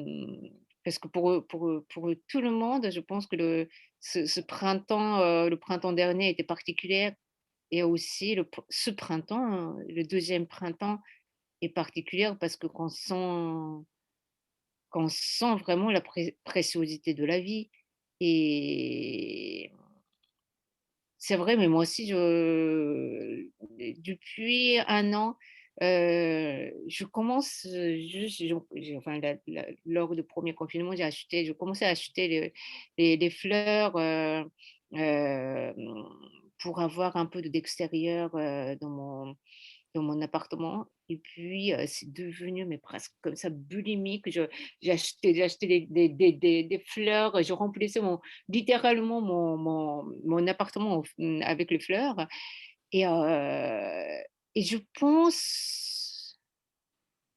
parce que pour tout le monde, je pense que ce printemps, le printemps dernier était particulier et aussi ce printemps, hein, le deuxième printemps est particulier parce que qu'on sent vraiment la préciosité de la vie et c'est vrai, mais moi aussi, depuis un an, je commence, juste enfin lors du premier confinement, je commençais à acheter les fleurs, hem, pour avoir un peu d'extérieur, dans mon appartement et puis, c'est devenu mais presque comme ça bulimique. J'ai acheté des fleurs, je remplissais littéralement mon appartement avec les fleurs et je pense,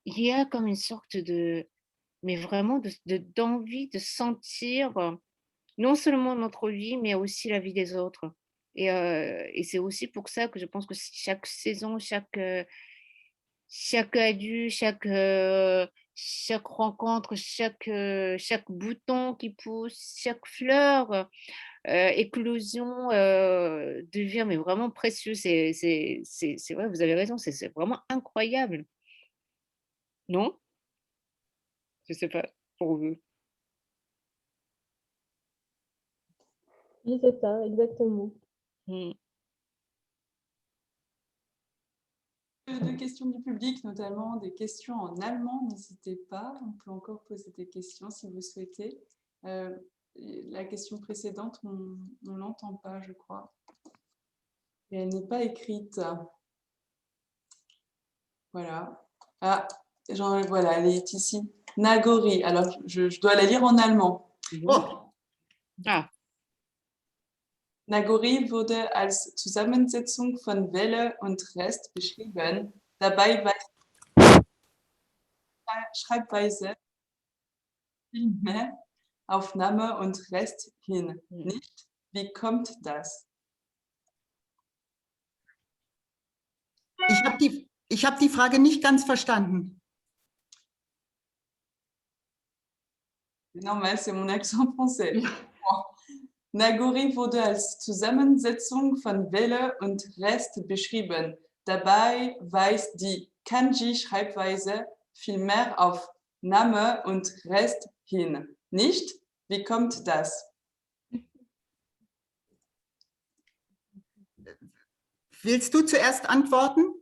il y a comme une sorte mais vraiment d'envie de sentir, non seulement notre vie, mais aussi la vie des autres et c'est aussi pour ça que je pense que chaque saison, chaque adulte, chaque rencontre, chaque bouton qui pousse, chaque fleur, éclosion, devient mais vraiment précieux. C'est vrai, vous avez raison, c'est vraiment incroyable, non? Je sais pas pour vous. Oui, c'est ça, exactement. Mmh. Deux questions du public, notamment des questions en allemand. N'hésitez pas, on peut encore poser des questions si vous souhaitez. La question précédente, on ne l'entend pas, je crois. Et elle n'est pas écrite. Voilà. Ah, voilà, elle est ici. Nagori. Alors, je dois la lire en allemand. Oh, Ah, Nagori wurde als Zusammensetzung von Welle und Rest beschrieben. Dabei weist die Schreibweise vielmehr auf Name und Rest hin. Nicht? Wie kommt das? ich hab die Frage nicht ganz verstanden. C'est normal, c'est mon accent français. Nagori wurde als Zusammensetzung von Welle und Rest beschrieben. Dabei weist die Kanji-Schreibweise vielmehr auf Name und Rest hin. Nicht? Wie kommt das? Willst du zuerst antworten,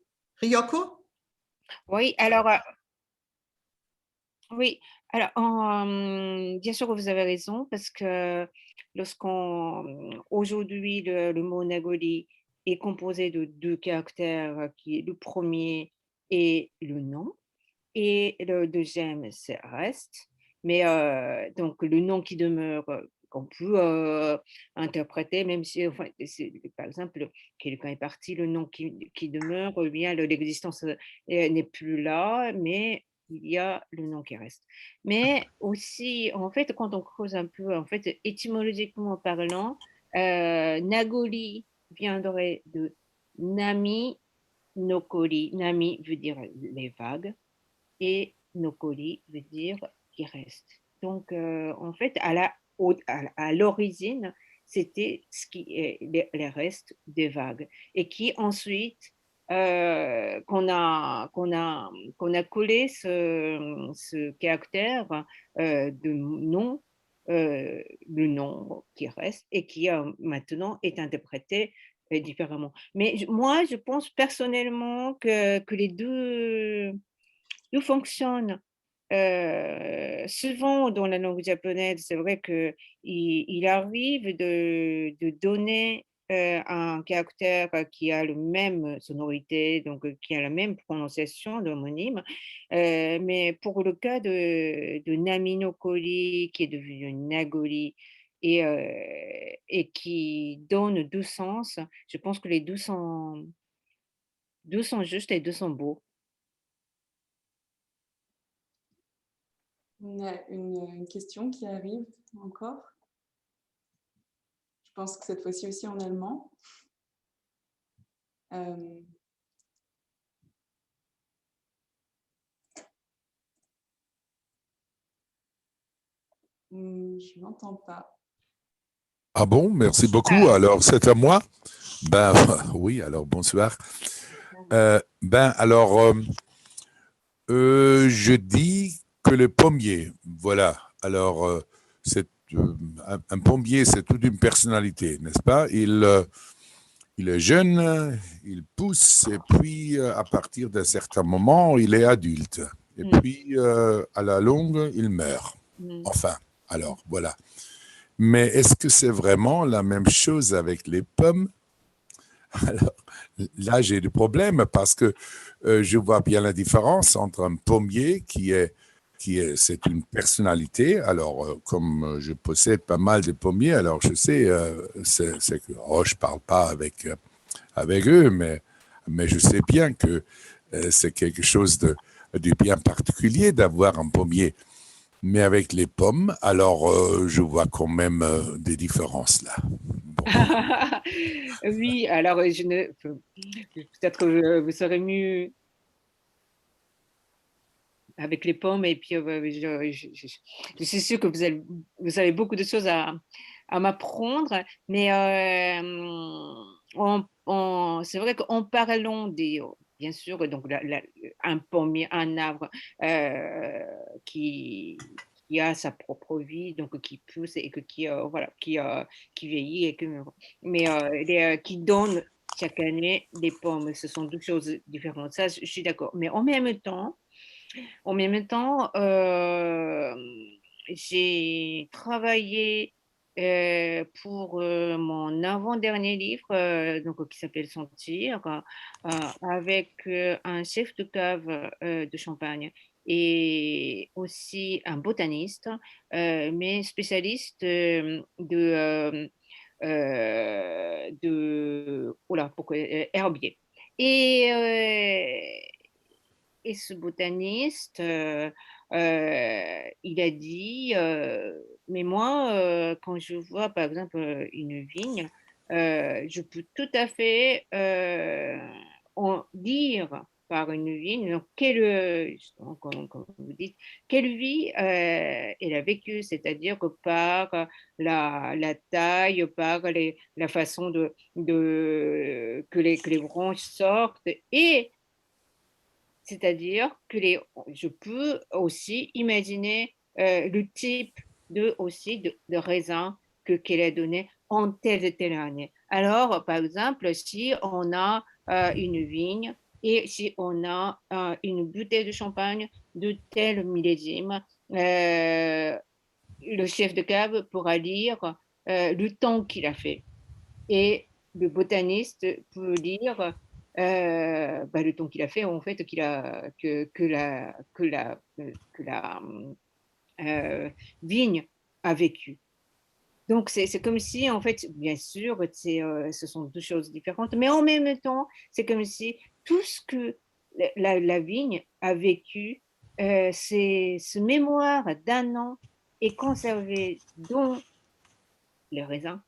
Ryoko? oui, alors, oui, alors bien sûr que vous avez raison parce que aujourd'hui le mot Nagoli est composé de 2 caractères, qui est le premier et le nom et le deuxième c'est reste, mais donc le nom qui demeure, qu'on peut, interpréter même si enfin c'est par exemple, quelqu'un est parti, le nom qui demeure, eh bien l'existence, n'est plus là, mais il y a le nom qui reste. Mais aussi, en fait, quand on creuse un peu, en fait, étymologiquement parlant, Nagoli viendrait de Nami Nokoli. Nami veut dire les vagues et Nokoli veut dire qui reste. Donc, en fait, à l'origine, c'était ce qui est les restes des vagues et qui ensuite, qu'on a collé ce caractère de nom, le nom qui reste et qui maintenant est interprété différemment. Mais moi, je pense personnellement que les deux fonctionnent. Souvent dans la langue japonaise, c'est vrai qu'il arrive de donner un caractère qui a le même sonorité, donc qui a la même prononciation, l'homonyme. Mais pour le cas de Nami no Kori, qui est devenu Nagori, et qui donne deux sens, je pense que les deux sont justes et deux sont beaux. On a une question qui arrive encore. Je pense que cette fois-ci aussi en allemand. Je n'entends pas. Ah bon, merci beaucoup. Alors, c'est à moi. Ben oui, alors bonsoir. Je dis que le pommier, voilà. Alors, un pommier, c'est toute une personnalité, n'est-ce pas? Il est jeune, il pousse, et puis à partir d'un certain moment, il est adulte. Et puis, à la longue, il meurt. Enfin, alors, voilà. Mais est-ce que c'est vraiment la même chose avec les pommes? Alors, là, j'ai des problèmes parce que je vois bien la différence entre un pommier c'est une personnalité. Alors, comme je possède pas mal de pommiers, alors je sais, c'est que, je parle pas avec eux, mais je sais bien que c'est quelque chose de bien particulier d'avoir un pommier. Mais avec les pommes, alors je vois quand même des différences là. Bon. Oui, alors peut-être que vous serez mieux avec les pommes, et puis je suis sûre que vous avez beaucoup de choses à m'apprendre, mais c'est vrai qu'en parlant bien sûr, donc un pommier, un arbre qui a sa propre vie, donc qui pousse et voilà, qui vieillit, mais qui donne chaque année des pommes. Ce sont deux choses différentes. Ça, je suis d'accord. Mais en même temps, j'ai travaillé pour mon avant-dernier livre, donc, qui s'appelle Sentir, avec un chef de cave de Champagne et aussi un botaniste, mais spécialiste herbier. Et ce botaniste, il a dit, mais moi, quand je vois par exemple une vigne, je peux tout à fait en dire par une vigne, donc justement, comme vous dites, quelle vie elle a vécu, c'est-à-dire que par la taille, par la façon que les branches sortent, et c'est-à-dire que je peux aussi imaginer le type de raisin qu'elle a donné en telle et telle année. Alors, par exemple, si on a une vigne et si on a une bouteille de champagne de tel millésime, le chef de cave pourra lire le temps qu'il a fait. Et le botaniste peut lire le temps qu'il a fait, en fait, que la vigne a vécu. Donc, c'est comme si, en fait, bien sûr, ce sont deux choses différentes, mais en même temps, c'est comme si tout ce que la vigne a vécu, ce mémoire d'un an est conservé dans les raisins,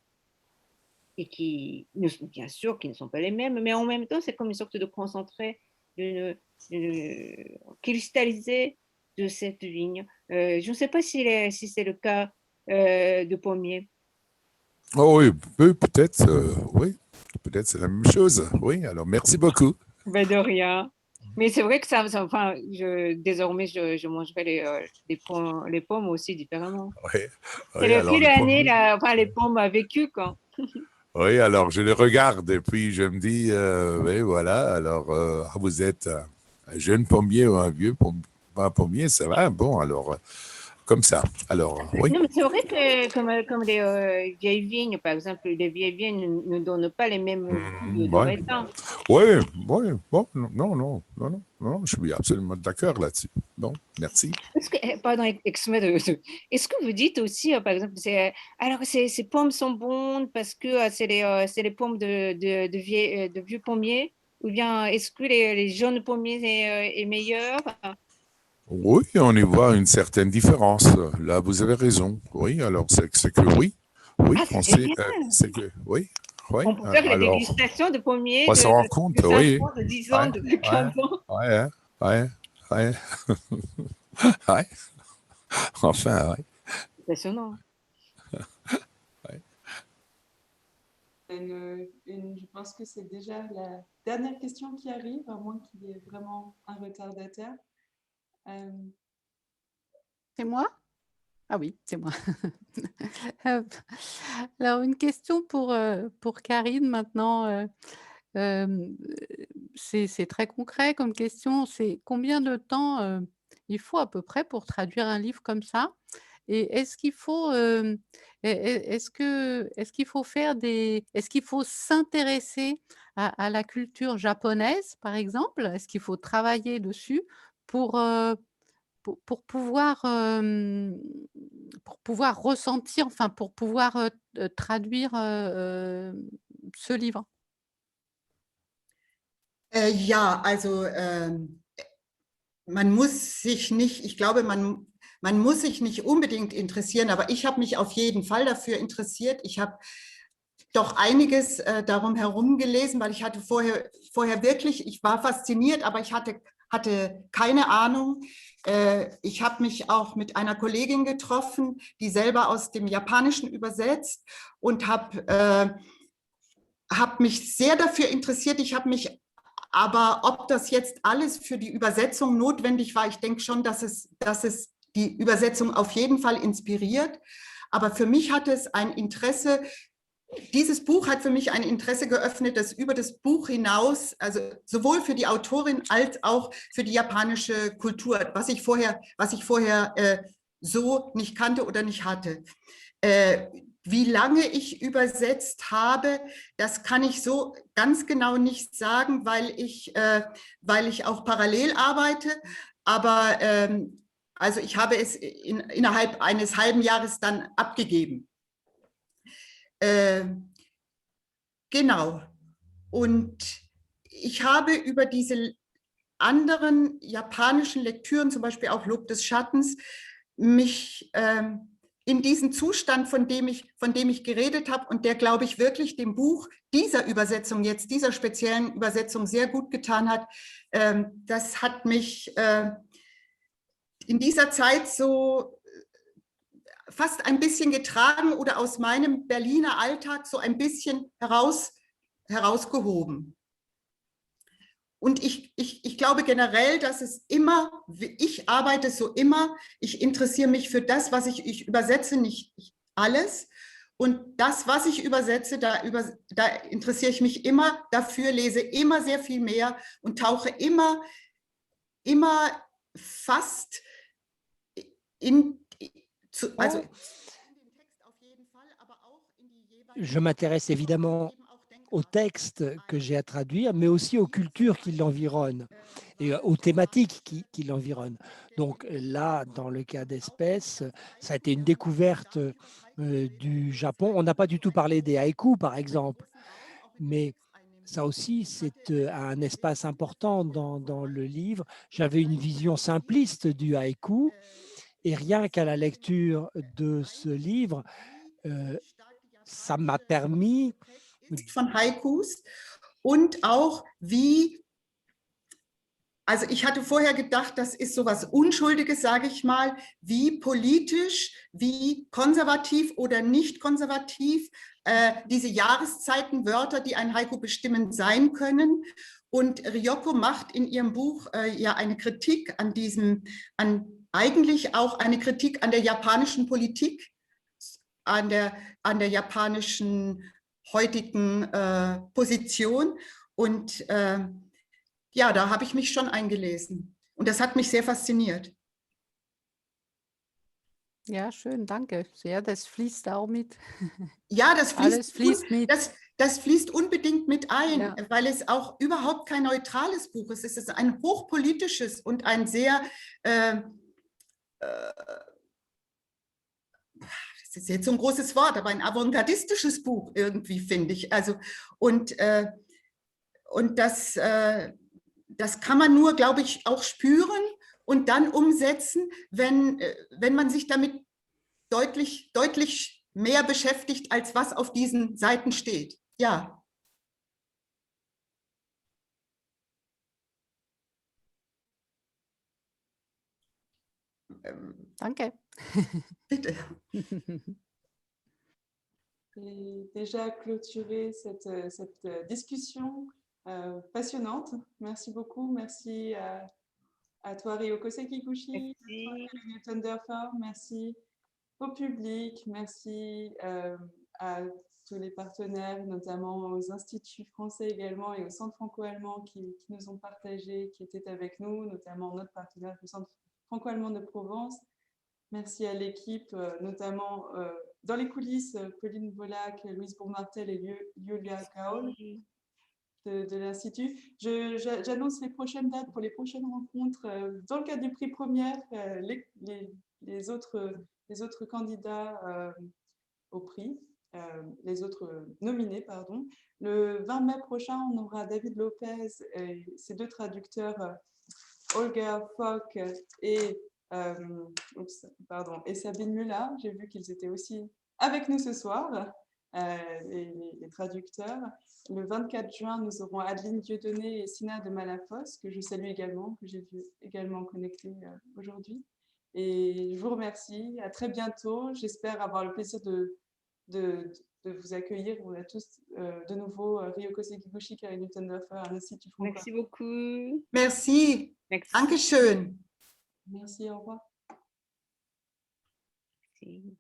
et bien sûr, qui ne sont pas les mêmes, mais en même temps, c'est comme une sorte de concentré, cristallisé de cette vigne. Je ne sais pas si c'est le cas de pommier. Oh oui, peut-être, oui, peut-être c'est la même chose. Oui, alors merci beaucoup. Ben de rien. Mais c'est vrai que enfin, désormais, je mangerai les pommes aussi différemment. Oui, C'est oui, le alors fil de l'année, enfin, les pommes a vécu, quoi. oui, alors je les regarde et puis je me dis, oui, voilà, alors vous êtes un jeune pommier ou un vieux pommier, ça va, bon, alors comme ça. Alors, oui. Non, mais c'est vrai que comme les vieilles vignes, par exemple, les vieilles vignes ne donnent pas les mêmes de Ouais. raisins. Oui, oui, bon, non, je suis absolument d'accord là-dessus. Bon, merci. Pardon, excusez-moi est-ce que vous dites aussi, par exemple, alors ces pommes sont bonnes parce que c'est les pommes de vieux pommiers, ou bien est-ce que les jeunes pommiers est meilleur? Oui, on y voit une certaine différence. Là, vous avez raison. Oui, alors c'est que oui. Oui, Ah, on c'est sait, bien. c'est que oui. Oui, On peut faire la alors, dégustation de pommiers on se rend compte, de 5 oui. ans, de 10 ans, Ouais, de ouais, 15 ans. ouais, ouais, ouais, ouais. Enfin, ouais. Impressionnant. Je pense que c'est déjà la dernière question qui arrive, à moins qu'il y ait vraiment un retardataire. C'est moi? Ah oui, c'est moi. Hop. Alors, une question pour Karine maintenant. C'est très concret comme question. C'est combien de temps il faut à peu près pour traduire un livre comme ça? Et est-ce qu'il faut, est-ce qu'il faut faire est-ce qu'il faut s'intéresser à la culture japonaise, par exemple? Est-ce qu'il faut travailler dessus pour, pour pouvoir, pour pouvoir ressentir, enfin, pour pouvoir, traduire, ce livre? Ja, also man muss sich nicht, ich glaube, man muss sich nicht unbedingt interessieren, aber ich habe mich auf jeden Fall dafür interessiert. Ich habe doch einiges darum herum gelesen, weil ich hatte vorher wirklich, ich war fasziniert, aber ich hatte keine Ahnung. Ich habe mich auch mit einer Kollegin getroffen, die selber aus dem Japanischen übersetzt und habe mich sehr dafür interessiert. Ich habe mich aber, ob das jetzt alles für die Übersetzung notwendig war, ich denke schon, dass es die Übersetzung auf jeden Fall inspiriert. Aber für mich hatte es ein Interesse, dieses Buch hat für mich ein Interesse geöffnet, das über das Buch hinaus, also sowohl für die Autorin als auch für die japanische Kultur, was ich vorher so nicht kannte oder nicht hatte. Wie lange ich übersetzt habe, das kann ich so ganz genau nicht sagen, weil ich auch parallel arbeite. Aber also ich habe es innerhalb eines halben Jahres dann abgegeben. Genau. Und ich habe über diese anderen japanischen Lektüren, zum Beispiel auch Lob des Schattens, mich in diesen Zustand, von dem ich geredet habe und der, glaube ich, wirklich dem Buch dieser Übersetzung jetzt, dieser speziellen Übersetzung sehr gut getan hat, das hat mich in dieser Zeit so fast ein bisschen getragen oder aus meinem Berliner Alltag so ein bisschen herausgehoben. Und ich glaube generell, dass es immer, ich arbeite so immer, ich interessiere mich für das, was ich übersetze, nicht alles. Und das, was ich übersetze, da interessiere ich mich immer dafür, lese immer sehr viel mehr und tauche immer fast also Je m'intéresse évidemment aux textes que j'ai à traduire, mais aussi aux cultures qui l'environnent et aux thématiques qui l'environnent. Donc là, dans le cas d'Espèce, ça a été une découverte du Japon. On n'a pas du tout parlé des haïkus, par exemple, mais ça aussi, c'est un espace important dans le livre. J'avais une vision simpliste du haïku, et rien qu'à la lecture de ce livre, ça m'a permis von Haikus und auch wie, also ich hatte vorher gedacht, das ist so was Unschuldiges, sage ich mal, wie politisch, wie konservativ oder nicht konservativ diese Jahreszeitenwörter, die ein Haiku bestimmen, sein können. Und Ryoko macht in ihrem Buch ja eine Kritik eigentlich auch eine Kritik an der japanischen Politik, an der japanischen heutigen Position. Und ja, da habe ich mich schon eingelesen. Und das hat mich sehr fasziniert. Ja, schön, danke. Ja, das fließt auch mit. Ja, das fließt, alles fließt mit. Das fließt unbedingt mit ein, ja. Weil es auch überhaupt kein neutrales Buch ist. Es ist ein hochpolitisches und ein sehr das ist jetzt so ein großes Wort, aber ein avantgardistisches Buch irgendwie, finde ich. Also, und das kann man nur, glaube ich, auch spüren und dann umsetzen, wenn man sich damit deutlich mehr beschäftigt, als was auf diesen Seiten steht. Ja. Danke. Bitte. Et déjà clôturer cette discussion passionnante. Merci beaucoup. Merci à toi, Ryoko Sekiguchi, à toi, Newton Derfer. Merci au public. Merci à tous les partenaires, notamment aux instituts français également et au centre franco-allemand qui nous ont partagé, qui étaient avec nous, notamment notre partenaire, le centre franco-allemand de Provence. Merci à l'équipe, notamment dans les coulisses, Pauline Volac, Louise Bourmartel et Julia Kaol de l'Institut. J'annonce les prochaines dates pour les prochaines rencontres. Dans le cadre du prix Première, les autres candidats au prix, les autres nominés, pardon. Le 20 mai prochain, on aura David Lopez et ses deux traducteurs, Holger Fock et Sabine Muller. J'ai vu qu'ils étaient aussi avec nous ce soir, les traducteurs. Le 24 juin, nous aurons Adeline Dieudonné et Sina de Malafosse, que je salue également, que j'ai vu également connecter aujourd'hui. Et je vous remercie. À très bientôt. J'espère avoir le plaisir de vous accueillir. On a tous de nouveau Ryoko Sekiguchi, Karine Newton-Derfer, à l'Institut Franco. Merci beaucoup. Merci. Merci. Dankeschön. Merci, au revoir. Merci.